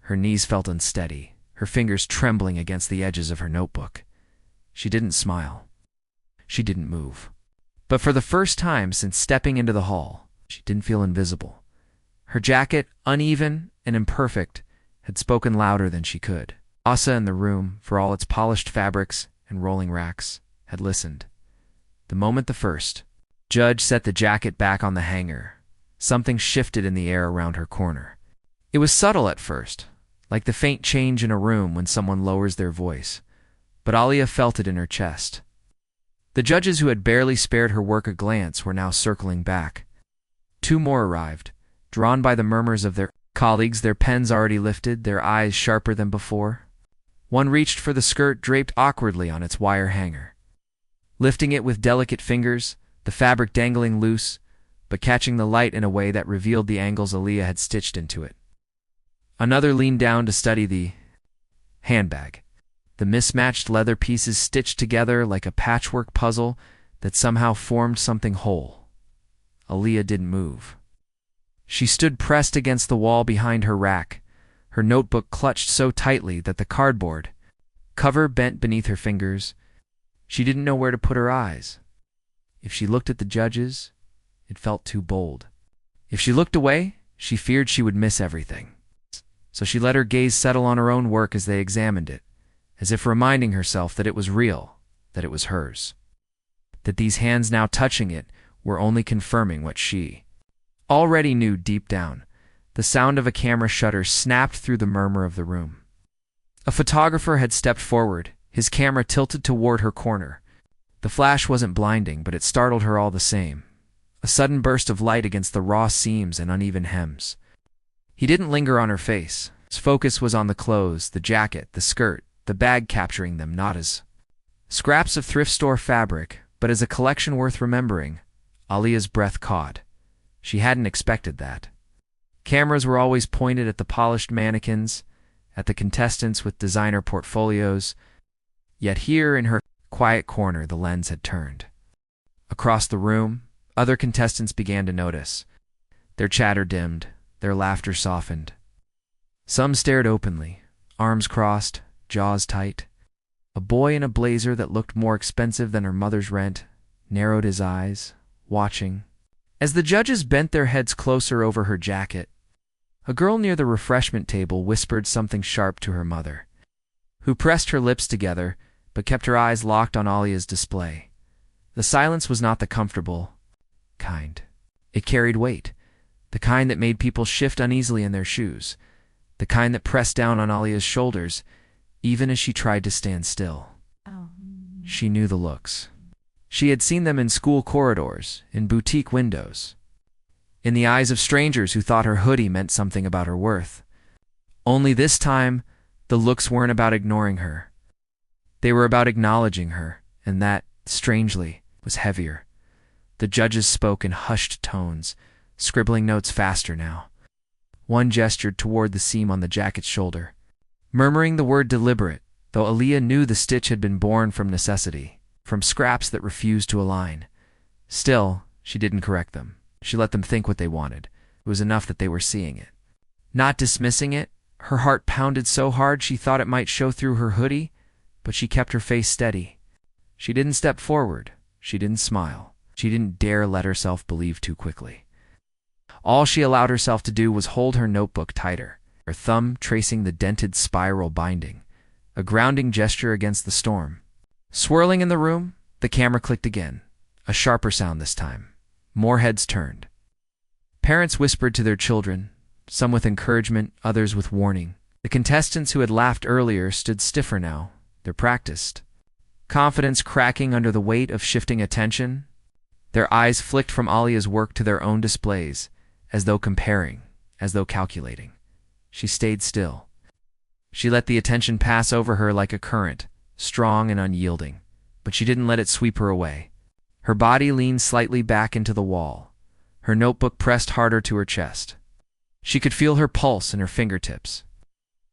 Her knees felt unsteady, her fingers trembling against the edges of her notebook. She didn't smile. She didn't move. But for the first time since stepping into the hall, she didn't feel invisible. Her jacket, uneven and imperfect, had spoken louder than she could. Asa in the room, for all its polished fabrics and rolling racks, had listened. The moment the first Judge set the jacket back on the hanger, something shifted in the air around her corner. It was subtle at first, like the faint change in a room when someone lowers their voice, but Aaliyah felt it in her chest. The judges who had barely spared her work a glance were now circling back. Two more arrived, drawn by the murmurs of their colleagues, their pens already lifted, their eyes sharper than before. One reached for the skirt draped awkwardly on its wire hanger, lifting it with delicate fingers, the fabric dangling loose, but catching the light in a way that revealed the angles Aaliyah had stitched into it. Another leaned down to study the handbag, the mismatched leather pieces stitched together like a patchwork puzzle that somehow formed something whole. Aaliyah didn't move. She stood pressed against the wall behind her rack, her notebook clutched so tightly that the cardboard cover bent beneath her fingers. She didn't know where to put her eyes. If she looked at the judges, it felt too bold. If she looked away, she feared she would miss everything. So she let her gaze settle on her own work as they examined it, as if reminding herself that it was real, that it was hers. That these hands now touching it were only confirming what she already knew deep down. The sound of a camera shutter snapped through the murmur of the room. A photographer had stepped forward, his camera tilted toward her corner. The flash wasn't blinding, but it startled her all the same. A sudden burst of light against the raw seams and uneven hems. He didn't linger on her face. His focus was on the clothes, the jacket, the skirt, the bag, capturing them not as scraps of thrift store fabric, but as a collection worth remembering. Aaliyah's breath caught. She hadn't expected that. Cameras were always pointed at the polished mannequins, at the contestants with designer portfolios, yet here in her quiet corner the lens had turned. Across the room, other contestants began to notice. Their chatter dimmed, their laughter softened. Some stared openly, arms crossed, jaws tight. A boy in a blazer that looked more expensive than her mother's rent narrowed his eyes, watching. As the judges bent their heads closer over her jacket, a girl near the refreshment table whispered something sharp to her mother, who pressed her lips together but kept her eyes locked on Aaliyah's display. The silence was not the comfortable kind. It carried weight, the kind that made people shift uneasily in their shoes, the kind that pressed down on Aaliyah's shoulders even as she tried to stand still. She knew the looks. She had seen them in school corridors, in boutique windows, in the eyes of strangers who thought her hoodie meant something about her worth. Only this time, the looks weren't about ignoring her. They were about acknowledging her, and that, strangely, was heavier. The judges spoke in hushed tones, scribbling notes faster now. One gestured toward the seam on the jacket's shoulder, murmuring the word deliberate, though Aaliyah knew the stitch had been born from necessity, from scraps that refused to align. Still, she didn't correct them. She let them think what they wanted. It was enough that they were seeing it. Not dismissing it, her heart pounded so hard she thought it might show through her hoodie, but she kept her face steady. She didn't step forward. She didn't smile. She didn't dare let herself believe too quickly. All she allowed herself to do was hold her notebook tighter, her thumb tracing the dented spiral binding, a grounding gesture against the storm. Swirling in the room, the camera clicked again, a sharper sound this time. More heads turned. Parents whispered to their children, some with encouragement, others with warning. The contestants who had laughed earlier stood stiffer now, their practiced confidence cracking under the weight of shifting attention. Their eyes flicked from Aaliyah's work to their own displays, as though comparing, as though calculating. She stayed still. She let the attention pass over her like a current, strong and unyielding, but she didn't let it sweep her away. Her body leaned slightly back into the wall, her notebook pressed harder to her chest. She could feel her pulse in her fingertips.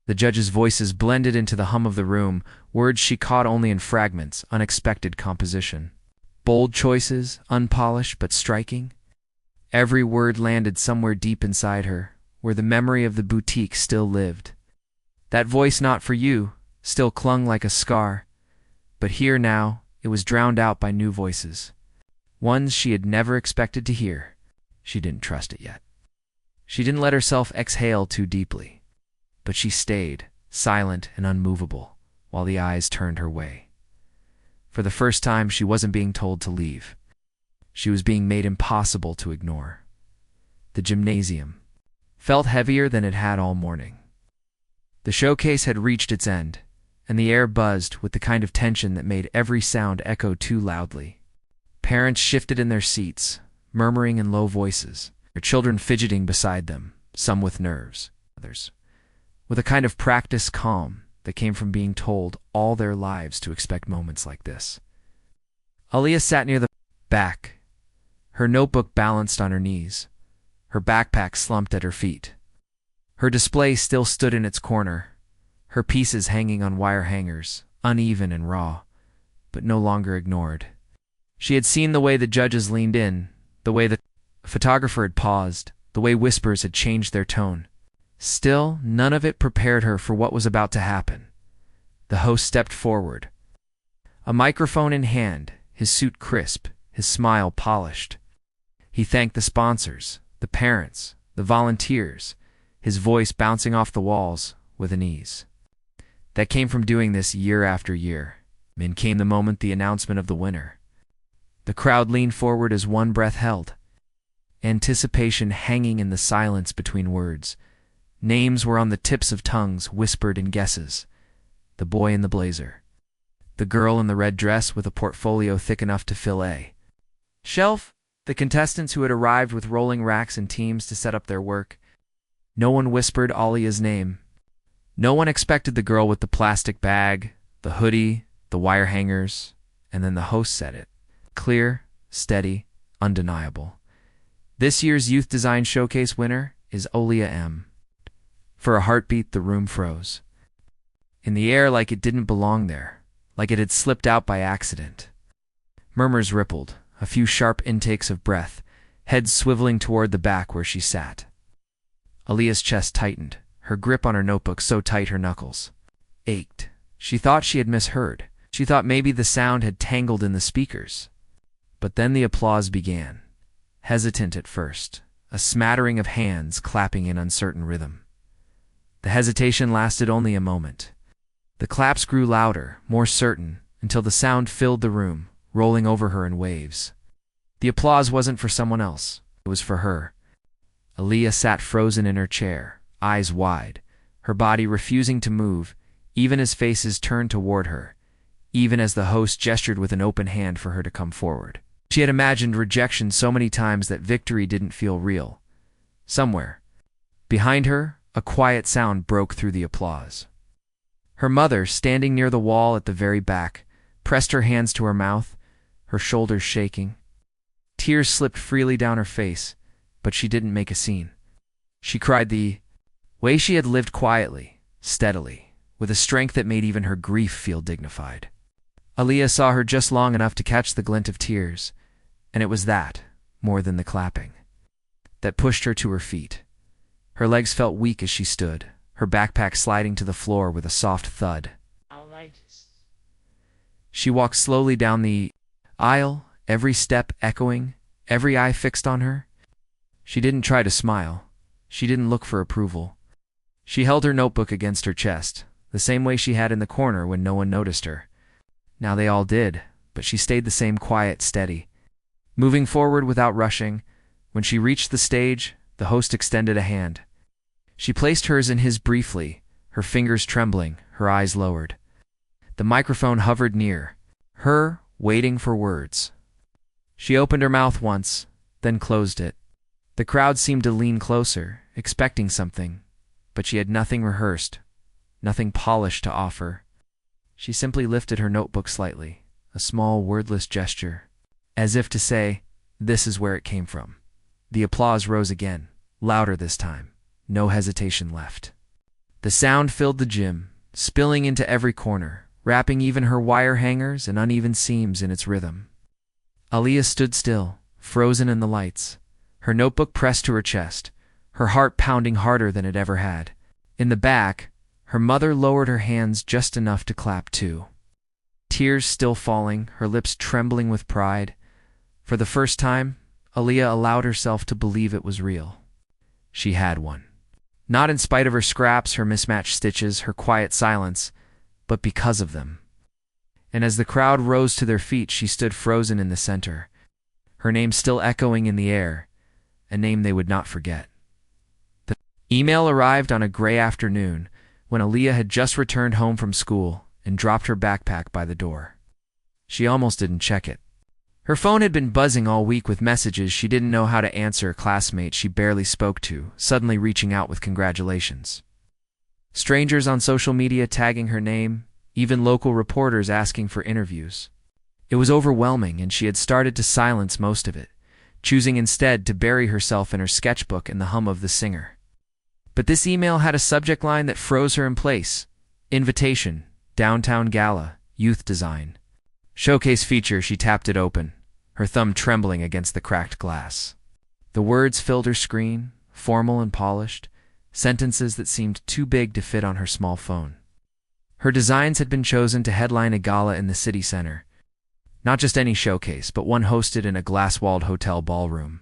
The judge's voices blended into the hum of the room, words she caught only in fragments, unexpected composition. Bold choices, unpolished but striking. Every word landed somewhere deep inside her, where the memory of the boutique still lived. That voice, "not for you," still clung like a scar, but here now it was drowned out by new voices. Ones she had never expected to hear. She didn't trust it yet. She didn't let herself exhale too deeply, but she stayed, silent and unmovable, while the eyes turned her way. For the first time, she wasn't being told to leave. She was being made impossible to ignore. The gymnasium felt heavier than it had all morning. The showcase had reached its end, and the air buzzed with the kind of tension that made every sound echo too loudly. Parents shifted in their seats, murmuring in low voices, their children fidgeting beside them, some with nerves, others with a kind of practiced calm that came from being told all their lives to expect moments like this. Aaliyah sat near the back, her notebook balanced on her knees, her backpack slumped at her feet. Her display still stood in its corner, her pieces hanging on wire hangers, uneven and raw, but no longer ignored. She had seen the way the judges leaned in, the way the photographer had paused, the way whispers had changed their tone. Still, none of it prepared her for what was about to happen. The host stepped forward, a microphone in hand, his suit crisp, his smile polished. He thanked the sponsors, the parents, the volunteers, his voice bouncing off the walls with an ease that came from doing this year after year. Then came the moment, the announcement of the winner. The crowd leaned forward as one breath held, anticipation hanging in the silence between words. Names were on the tips of tongues, whispered in guesses. The boy in the blazer. The girl in the red dress with a portfolio thick enough to fill a shelf. The contestants who had arrived with rolling racks and teams to set up their work. No one whispered Aaliyah's name. No one expected the girl with the plastic bag, the hoodie, the wire hangers, and then the host said it. Clear, steady, undeniable. This year's Youth Design Showcase winner is Aaliyah M. For a heartbeat, the room froze. In the air, like it didn't belong there, like it had slipped out by accident. Murmurs rippled, a few sharp intakes of breath, heads swiveling toward the back where she sat. Aaliyah's chest tightened, her grip on her notebook so tight her knuckles ached. She thought she had misheard. She thought maybe the sound had tangled in the speakers. But then the applause began, hesitant at first, a smattering of hands clapping in uncertain rhythm. The hesitation lasted only a moment. The claps grew louder, more certain, until the sound filled the room, rolling over her in waves. The applause wasn't for someone else. It was for her. Aaliyah sat frozen in her chair, eyes wide, her body refusing to move, even as faces turned toward her, even as the host gestured with an open hand for her to come forward. She had imagined rejection so many times that victory didn't feel real. Somewhere, behind her, a quiet sound broke through the applause. Her mother, standing near the wall at the very back, pressed her hands to her mouth, her shoulders shaking. Tears slipped freely down her face, but she didn't make a scene. She cried the way she had lived, quietly, steadily, with a strength that made even her grief feel dignified. Aaliyah saw her just long enough to catch the glint of tears, and it was that, more than the clapping, that pushed her to her feet. Her legs felt weak as she stood, her backpack sliding to the floor with a soft thud. She walked slowly down the aisle, every step echoing, every eye fixed on her. She didn't try to smile. She didn't look for approval. She held her notebook against her chest, the same way she had in the corner when no one noticed her. Now they all did, but she stayed the same, quiet, steady. Moving forward without rushing, when she reached the stage, the host extended a hand. She placed hers in his briefly, her fingers trembling, her eyes lowered. The microphone hovered near, her waiting for words. She opened her mouth once, then closed it. The crowd seemed to lean closer, expecting something, but she had nothing rehearsed, nothing polished to offer. She simply lifted her notebook slightly, a small wordless gesture, as if to say, "This is where it came from." The applause rose again, louder this time, no hesitation left. The sound filled the gym, spilling into every corner, wrapping even her wire hangers and uneven seams in its rhythm. Aaliyah stood still, frozen in the lights, her notebook pressed to her chest, her heart pounding harder than it ever had. In the back, her mother lowered her hands just enough to clap too. Tears still falling, her lips trembling with pride. For the first time, Aaliyah allowed herself to believe it was real. She had one. Not in spite of her scraps, her mismatched stitches, her quiet silence, but because of them. And as the crowd rose to their feet, she stood frozen in the center, her name still echoing in the air, a name they would not forget. The email arrived on a gray afternoon when Aaliyah had just returned home from school and dropped her backpack by the door. She almost didn't check it. Her phone had been buzzing all week with messages she didn't know how to answer, classmates she barely spoke to, suddenly reaching out with congratulations. Strangers on social media tagging her name, even local reporters asking for interviews. It was overwhelming, and she had started to silence most of it, choosing instead to bury herself in her sketchbook and the hum of the singer. But this email had a subject line that froze her in place. Invitation, downtown gala, youth design. Showcase feature. She tapped it open, her thumb trembling against the cracked glass. The words filled her screen, formal and polished, sentences that seemed too big to fit on her small phone. Her designs had been chosen to headline a gala in the city center. Not just any showcase, but one hosted in a glass-walled hotel ballroom.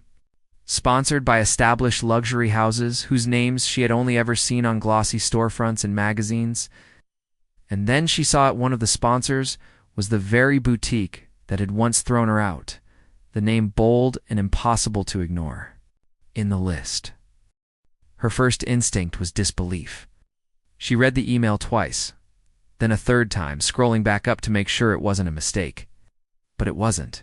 Sponsored by established luxury houses whose names she had only ever seen on glossy storefronts and magazines. And then she saw one of the sponsors was the very boutique that had once thrown her out, the name bold and impossible to ignore. In the list. Her first instinct was disbelief. She read the email twice, then a third time, scrolling back up to make sure it wasn't a mistake. But it wasn't.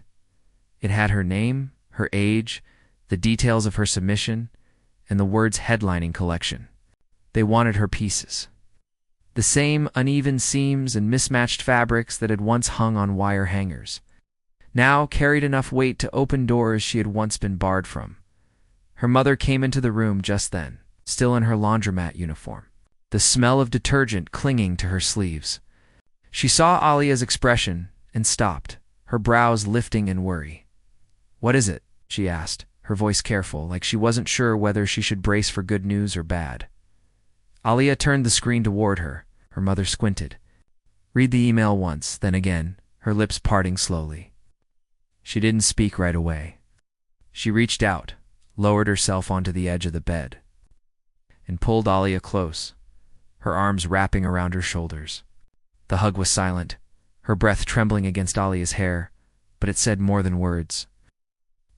It had her name, her age, the details of her submission, and the words headlining collection. They wanted her pieces. The same uneven seams and mismatched fabrics that had once hung on wire hangers, now carried enough weight to open doors she had once been barred from. Her mother came into the room just then, still in her laundromat uniform, the smell of detergent clinging to her sleeves. She saw Aaliyah's expression and stopped, her brows lifting in worry. "What is it?" she asked, her voice careful, like she wasn't sure whether she should brace for good news or bad. Aaliyah turned the screen toward her. Her mother squinted. Read the email once, then again, her lips parting slowly. She didn't speak right away. She reached out, lowered herself onto the edge of the bed, and pulled Aaliyah close, her arms wrapping around her shoulders. The hug was silent, her breath trembling against Aaliyah's hair, but it said more than words.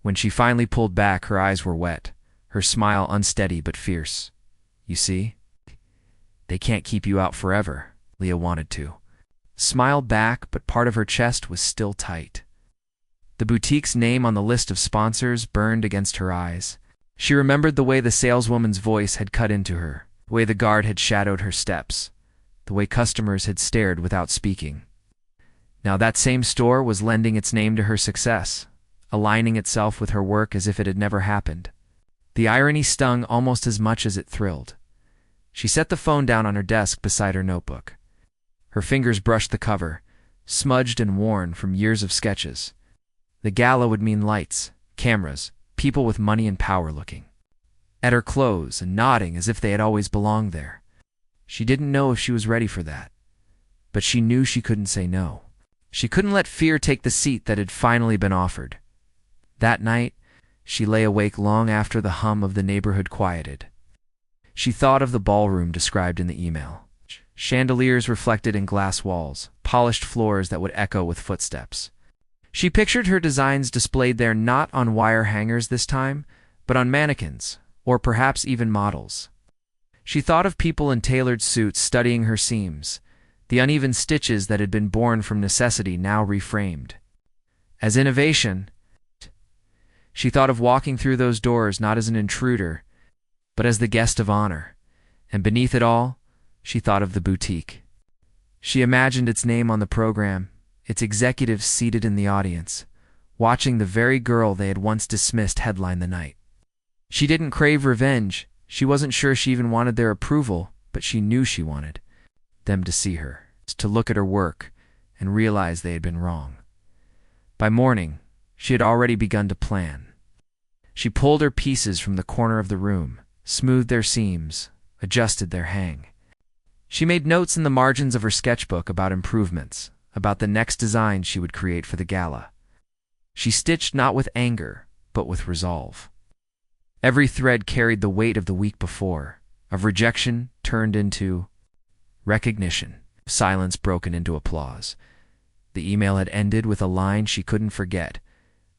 When she finally pulled back, her eyes were wet, her smile unsteady but fierce. "You see? They can't keep you out forever," Leah wanted to. Smiled back, but part of her chest was still tight. The boutique's name on the list of sponsors burned against her eyes. She remembered the way the saleswoman's voice had cut into her, the way the guard had shadowed her steps, the way customers had stared without speaking. Now that same store was lending its name to her success, aligning itself with her work as if it had never happened. The irony stung almost as much as it thrilled. She set the phone down on her desk beside her notebook. Her fingers brushed the cover, smudged and worn from years of sketches. The gala would mean lights, cameras, people with money and power looking at her clothes and nodding as if they had always belonged there. She didn't know if she was ready for that, but she knew she couldn't say no. She couldn't let fear take the seat that had finally been offered. That night, she lay awake long after the hum of the neighborhood quieted. She thought of the ballroom described in the email. Chandeliers reflected in glass walls, polished floors that would echo with footsteps. She pictured her designs displayed there not on wire hangers this time, but on mannequins, or perhaps even models. She thought of people in tailored suits studying her seams, the uneven stitches that had been born from necessity now reframed as innovation. She thought of walking through those doors not as an intruder, but as the guest of honor, and beneath it all, she thought of the boutique. She imagined its name on the program, its executives seated in the audience, watching the very girl they had once dismissed headline the night. She didn't crave revenge. She wasn't sure she even wanted their approval, but she knew she wanted them to see her, to look at her work, and realize they had been wrong. By morning, she had already begun to plan. She pulled her pieces from the corner of the room, smoothed their seams, adjusted their hang. She made notes in the margins of her sketchbook about improvements, about the next design she would create for the gala. She stitched not with anger, but with resolve. Every thread carried the weight of the week before, of rejection turned into recognition, silence broken into applause. The email had ended with a line she couldn't forget.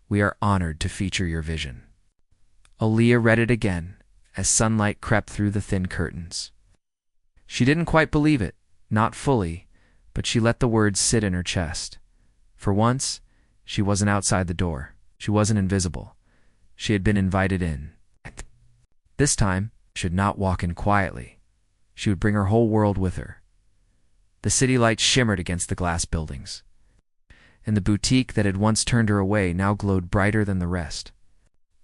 "We are honored to feature your vision." Aaliyah read it again, as sunlight crept through the thin curtains. She didn't quite believe it, not fully, but she let the words sit in her chest. For once, she wasn't outside the door. She wasn't invisible. She had been invited in. This time, she should not walk in quietly. She would bring her whole world with her. The city lights shimmered against the glass buildings, and the boutique that had once turned her away now glowed brighter than the rest.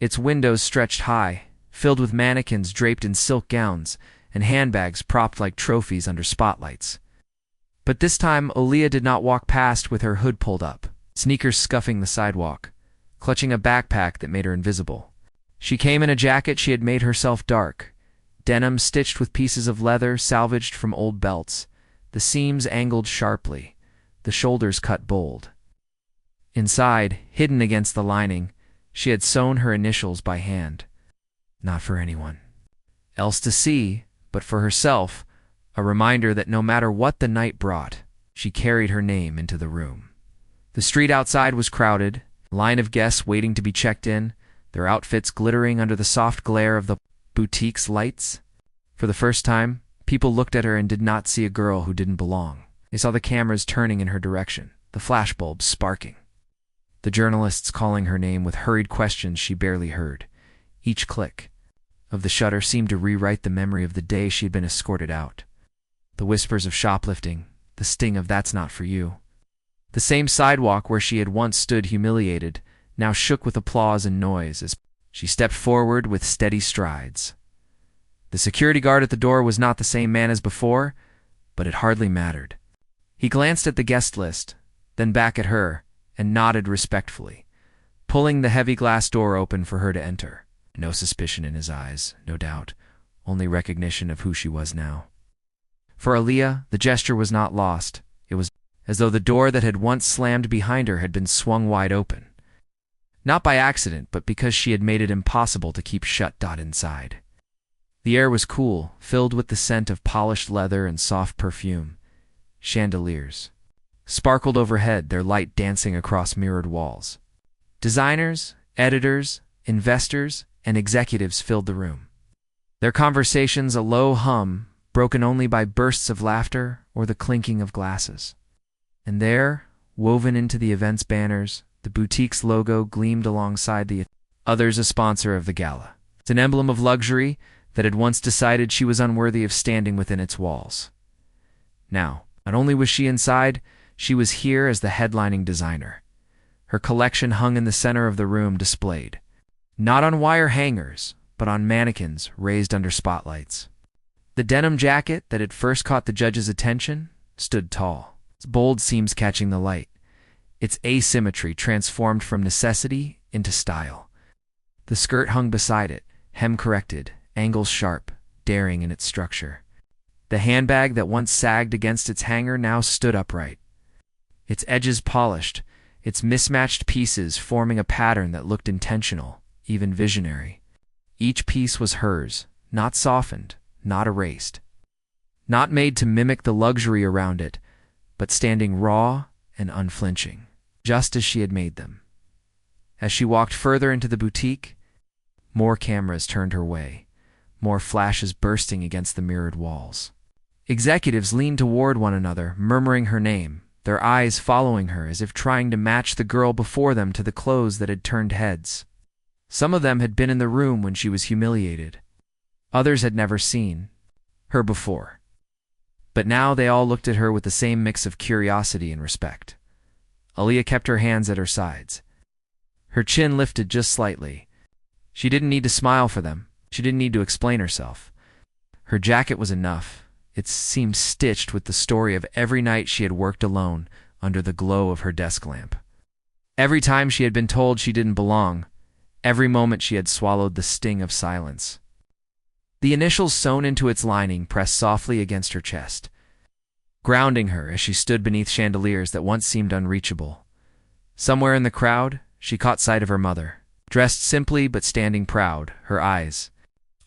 Its windows stretched high, filled with mannequins draped in silk gowns and handbags propped like trophies under spotlights. But this time, Aaliyah did not walk past with her hood pulled up, sneakers scuffing the sidewalk, clutching a backpack that made her invisible. She came in a jacket she had made herself dark, denim stitched with pieces of leather salvaged from old belts, the seams angled sharply, the shoulders cut bold. Inside, hidden against the lining, she had sewn her initials by hand. Not for anyone else to see, but for herself, a reminder that no matter what the night brought, she carried her name into the room. The street outside was crowded, a line of guests waiting to be checked in, their outfits glittering under the soft glare of the boutique's lights. For the first time, people looked at her and did not see a girl who didn't belong. They saw the cameras turning in her direction, the flashbulbs sparking, the journalists calling her name with hurried questions she barely heard. Each click of the shutter seemed to rewrite the memory of the day she had been escorted out. The whispers of shoplifting, the sting of "that's not for you." The same sidewalk where she had once stood humiliated now shook with applause and noise as she stepped forward with steady strides. The security guard at the door was not the same man as before, but it hardly mattered. He glanced at the guest list, then back at her, and nodded respectfully, pulling the heavy glass door open for her to enter. No suspicion in his eyes, no doubt, only recognition of who she was now. For Aaliyah, the gesture was not lost. It was as though the door that had once slammed behind her had been swung wide open. Not by accident, but because she had made it impossible to keep shut inside. The air was cool, filled with the scent of polished leather and soft perfume. Chandeliers sparkled overhead, their light dancing across mirrored walls. Designers, editors, investors, and executives filled the room. Their conversations a low hum, broken only by bursts of laughter or the clinking of glasses. And there, woven into the event's banners, the boutique's logo gleamed alongside the others, a sponsor of the gala. It's an emblem of luxury that had once decided she was unworthy of standing within its walls. Now, not only was she inside, she was here as the headlining designer. Her collection hung in the center of the room, displayed, not on wire hangers, but on mannequins raised under spotlights. The denim jacket that had first caught the judge's attention stood tall, its bold seams catching the light, its asymmetry transformed from necessity into style. The skirt hung beside it, hem corrected, angles sharp, daring in its structure. The handbag that once sagged against its hanger now stood upright, its edges polished, its mismatched pieces forming a pattern that looked intentional, even visionary. Each piece was hers, not softened, not erased, not made to mimic the luxury around it, but standing raw and unflinching, just as she had made them. As she walked further into the boutique, more cameras turned her way, more flashes bursting against the mirrored walls. Executives leaned toward one another, murmuring her name, their eyes following her as if trying to match the girl before them to the clothes that had turned heads. Some of them had been in the room when she was humiliated. Others had never seen her before. But now they all looked at her with the same mix of curiosity and respect. Aaliyah kept her hands at her sides. Her chin lifted just slightly. She didn't need to smile for them. She didn't need to explain herself. Her jacket was enough. It seemed stitched with the story of every night she had worked alone under the glow of her desk lamp. Every time she had been told she didn't belong, every moment she had swallowed the sting of silence. The initials sewn into its lining pressed softly against her chest, grounding her as she stood beneath chandeliers that once seemed unreachable. Somewhere in the crowd, she caught sight of her mother, dressed simply but standing proud, her eyes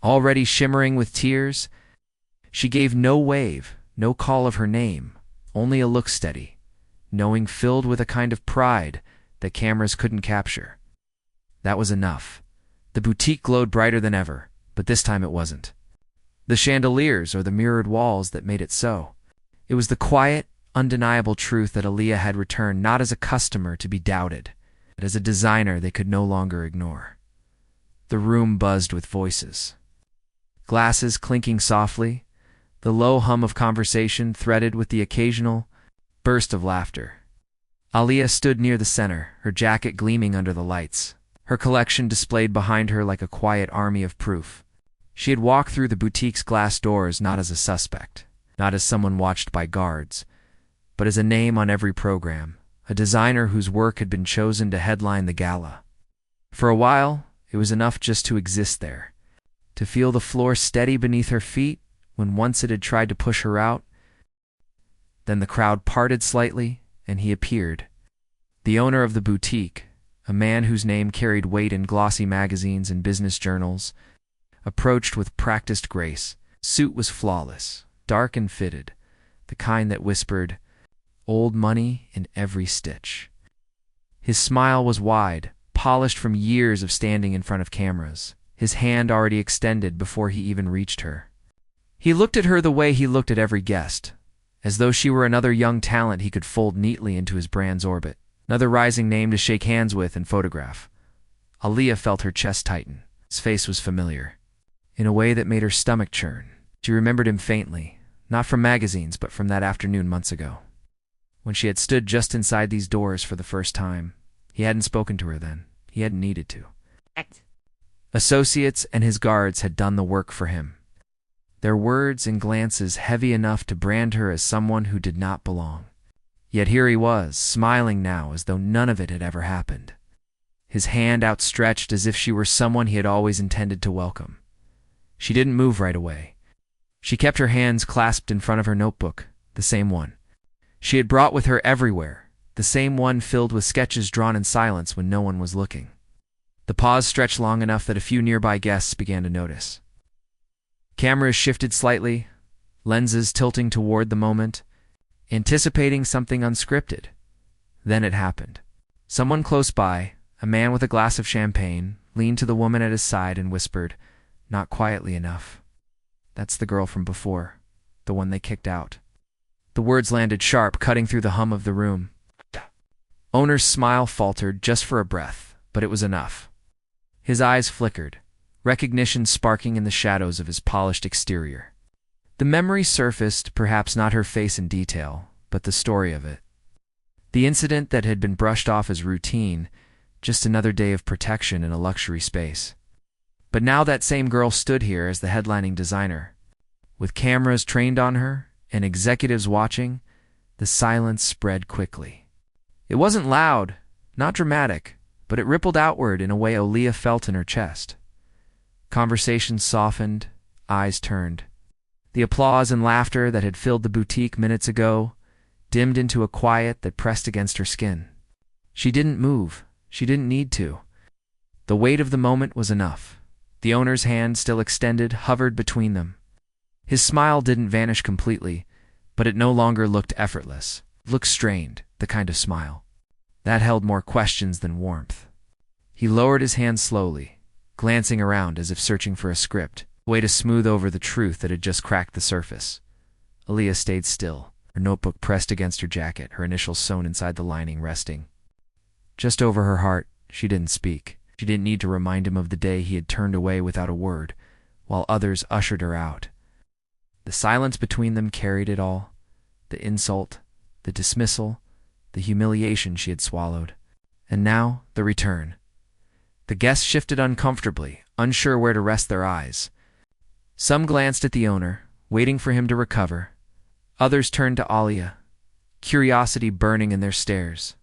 already shimmering with tears. She gave no wave, no call of her name, only a look steady, knowing filled with a kind of pride that cameras couldn't capture. That was enough. The boutique glowed brighter than ever, but this time it wasn't the chandeliers or the mirrored walls that made it so. It was the quiet, undeniable truth that Aaliyah had returned not as a customer to be doubted, but as a designer they could no longer ignore. The room buzzed with voices. Glasses clinking softly, the low hum of conversation threaded with the occasional burst of laughter. Aaliyah stood near the center, her jacket gleaming under the lights, her collection displayed behind her like a quiet army of proof. She had walked through the boutique's glass doors not as a suspect, not as someone watched by guards, but as a name on every program, a designer whose work had been chosen to headline the gala. For a while, it was enough just to exist there, to feel the floor steady beneath her feet when once it had tried to push her out. Then the crowd parted slightly, and he appeared. The owner of the boutique, a man whose name carried weight in glossy magazines and business journals, approached with practiced grace. Suit was flawless, dark and fitted, the kind that whispered, "Old money in every stitch." His smile was wide, polished from years of standing in front of cameras, his hand already extended before he even reached her. He looked at her the way he looked at every guest, as though she were another young talent he could fold neatly into his brand's orbit, another rising name to shake hands with and photograph. Aaliyah felt her chest tighten. His face was familiar, in a way that made her stomach churn. She remembered him faintly, not from magazines, but from that afternoon months ago, when she had stood just inside these doors for the first time. He hadn't spoken to her then. He hadn't needed to. Associates and his guards had done the work for him, their words and glances heavy enough to brand her as someone who did not belong. Yet here he was, smiling now as though none of it had ever happened, his hand outstretched as if she were someone he had always intended to welcome. She didn't move right away. She kept her hands clasped in front of her notebook, the same one she had brought with her everywhere, the same one filled with sketches drawn in silence when no one was looking. The pause stretched long enough that a few nearby guests began to notice. Cameras shifted slightly, lenses tilting toward the moment, anticipating something unscripted. Then it happened. Someone close by, a man with a glass of champagne, leaned to the woman at his side and whispered, not quietly enough, "That's the girl from before, the one they kicked out." The words landed sharp, cutting through the hum of the room. Owner's smile faltered just for a breath, but it was enough. His eyes flickered, recognition sparking in the shadows of his polished exterior. The memory surfaced, perhaps not her face in detail, but the story of it. The incident that had been brushed off as routine, just another day of protection in a luxury space. But now that same girl stood here as the headlining designer. With cameras trained on her and executives watching, the silence spread quickly. It wasn't loud, not dramatic, but it rippled outward in a way Aaliyah felt in her chest. Conversations softened, eyes turned. The applause and laughter that had filled the boutique minutes ago dimmed into a quiet that pressed against her skin. She didn't move. She didn't need to. The weight of the moment was enough. The owner's hand, still extended, hovered between them. His smile didn't vanish completely, but it no longer looked effortless. It looked strained, the kind of smile that held more questions than warmth. He lowered his hand slowly, glancing around as if searching for a script, a way to smooth over the truth that had just cracked the surface. Aaliyah stayed still, her notebook pressed against her jacket, her initials sewn inside the lining, resting just over her heart. She didn't speak. She didn't need to remind him of the day he had turned away without a word, while others ushered her out. The silence between them carried it all. The insult, the dismissal, the humiliation she had swallowed. And now, the return. The guests shifted uncomfortably, unsure where to rest their eyes. Some glanced at the owner, waiting for him to recover. Others turned to Aaliyah, curiosity burning in their stares.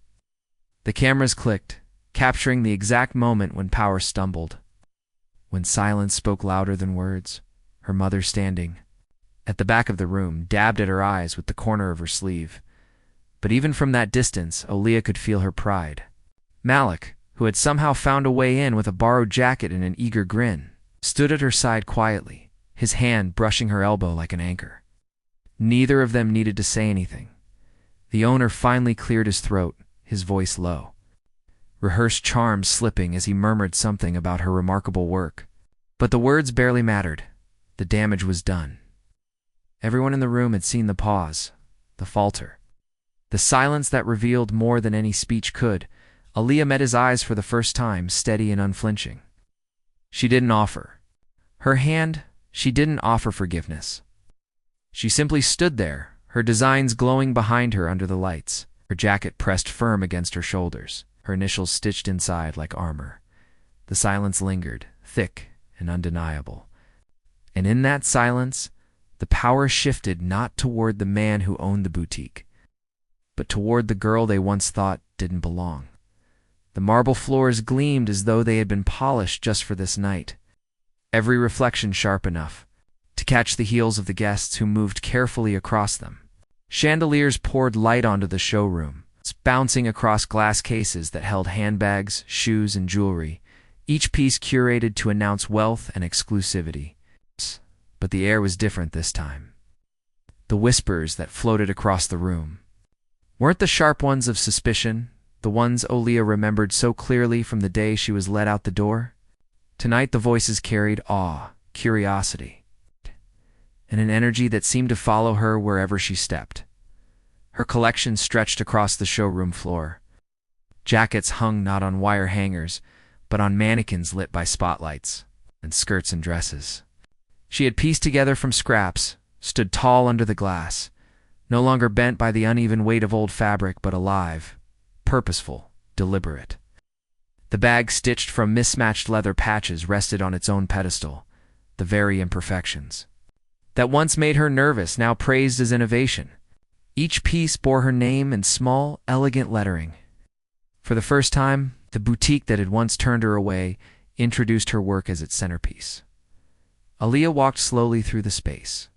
The cameras clicked, capturing the exact moment when power stumbled. When silence spoke louder than words, her mother standing at the back of the room, dabbed at her eyes with the corner of her sleeve. But even from that distance, Aaliyah could feel her pride. Malik, who had somehow found a way in with a borrowed jacket and an eager grin, stood at her side quietly, his hand brushing her elbow like an anchor. Neither of them needed to say anything. The owner finally cleared his throat, his voice low, rehearsed charms slipping as he murmured something about her remarkable work. But the words barely mattered. The damage was done. Everyone in the room had seen the pause, the falter, the silence that revealed more than any speech could. Aaliyah met his eyes for the first time, steady and unflinching. She didn't offer her hand, she didn't offer forgiveness. She simply stood there, her designs glowing behind her under the lights, her jacket pressed firm against her shoulders, her initials stitched inside like armor. The silence lingered, thick and undeniable. And in that silence, the power shifted not toward the man who owned the boutique, but toward the girl they once thought didn't belong. The marble floors gleamed as though they had been polished just for this night, every reflection sharp enough to catch the heels of the guests who moved carefully across them. Chandeliers poured light onto the showroom, bouncing across glass cases that held handbags, shoes, and jewelry, each piece curated to announce wealth and exclusivity. But the air was different this time. The whispers that floated across the room weren't the sharp ones of suspicion, the ones Aaliyah remembered so clearly from the day she was led out the door. Tonight the voices carried awe, curiosity, and an energy that seemed to follow her wherever she stepped. Her collection stretched across the showroom floor. Jackets hung not on wire hangers, but on mannequins lit by spotlights, and skirts and dresses she had pieced together from scraps, stood tall under the glass, no longer bent by the uneven weight of old fabric, but alive, purposeful, deliberate. The bag stitched from mismatched leather patches rested on its own pedestal, the very imperfections that once made her nervous now praised as innovation. Each piece bore her name in small, elegant lettering. For the first time, the boutique that had once turned her away introduced her work as its centerpiece. Aaliyah walked slowly through the space.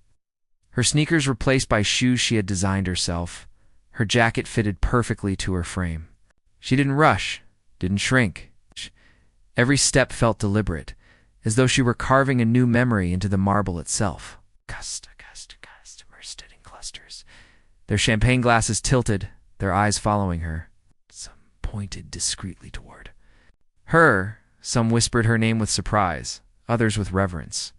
Her sneakers replaced by shoes she had designed herself. Her jacket fitted perfectly to her frame. She didn't rush, didn't shrink. Every step felt deliberate, as though she were carving a new memory into the marble itself. Customers stood in clusters, their champagne glasses tilted, their eyes following her. Some pointed discreetly toward her. Some whispered her name with surprise, others with reverence.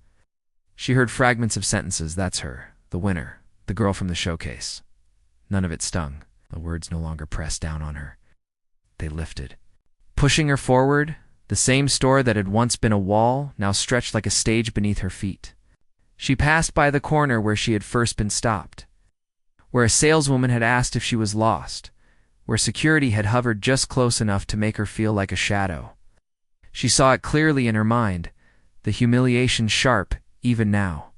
She heard fragments of sentences. That's her, the winner, the girl from the showcase. None of it stung. The words no longer pressed down on her. They lifted, pushing her forward. The same store that had once been a wall now stretched like a stage beneath her feet. She passed by the corner where she had first been stopped, where a saleswoman had asked if she was lost, where security had hovered just close enough to make her feel like a shadow. She saw it clearly in her mind, the humiliation sharp even now.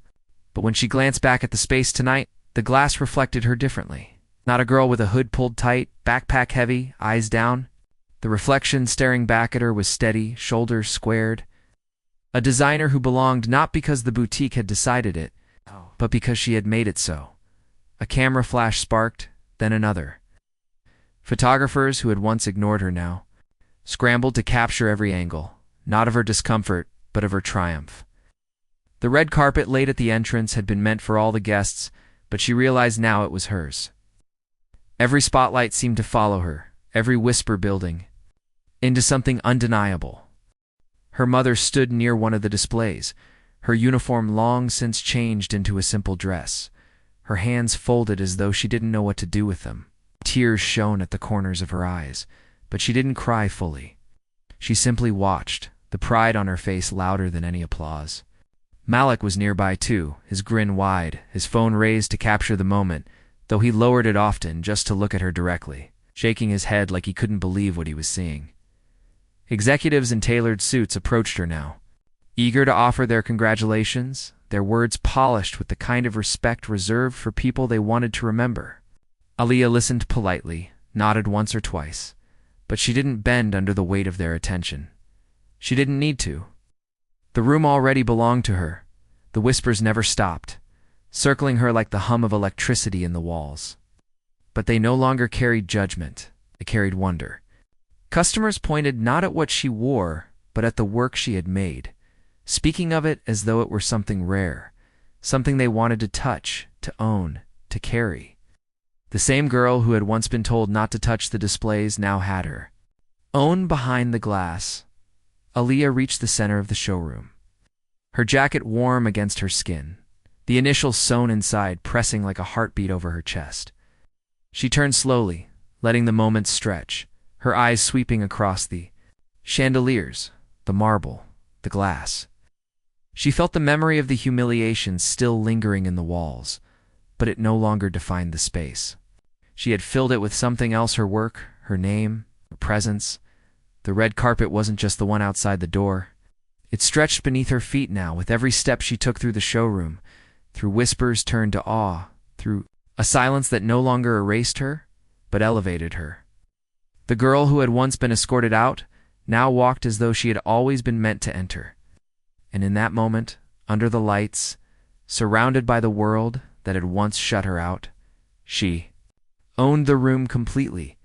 But when she glanced back at the space tonight, the glass reflected her differently. Not a girl with a hood pulled tight, backpack heavy, eyes down. The reflection staring back at her was steady, shoulders squared. A designer who belonged not because the boutique had decided it, but because she had made it so. A camera flash sparked, then another. Photographers who had once ignored her now scrambled to capture every angle, not of her discomfort, but of her triumph. The red carpet laid at the entrance had been meant for all the guests, but she realized now it was hers. Every spotlight seemed to follow her, every whisper building into something undeniable. Her mother stood near one of the displays, her uniform long since changed into a simple dress, her hands folded as though she didn't know what to do with them. Tears shone at the corners of her eyes, but she didn't cry fully. She simply watched, the pride on her face louder than any applause. Malik was nearby too, his grin wide, his phone raised to capture the moment, though he lowered it often just to look at her directly, shaking his head like he couldn't believe what he was seeing. Executives in tailored suits approached her now, eager to offer their congratulations, their words polished with the kind of respect reserved for people they wanted to remember. Aaliyah listened politely, nodded once or twice, but she didn't bend under the weight of their attention. She didn't need to. The room already belonged to her. The whispers never stopped, circling her like the hum of electricity in the walls. But they no longer carried judgment, they carried wonder. Customers pointed not at what she wore, but at the work she had made, speaking of it as though it were something rare, something they wanted to touch, to own, to carry. The same girl who had once been told not to touch the displays now had her own behind the glass. Aaliyah reached the center of the showroom, her jacket warm against her skin, the initials sewn inside pressing like a heartbeat over her chest. She turned slowly, letting the moment stretch, her eyes sweeping across the chandeliers, the marble, the glass. She felt the memory of the humiliation still lingering in the walls, but it no longer defined the space. She had filled it with something else: her work, her name, her presence. The red carpet wasn't just the one outside the door. It stretched beneath her feet now with every step she took through the showroom, through whispers turned to awe, through a silence that no longer erased her, but elevated her. The girl who had once been escorted out now walked as though she had always been meant to enter. And in that moment, under the lights, surrounded by the world that had once shut her out, she owned the room completely,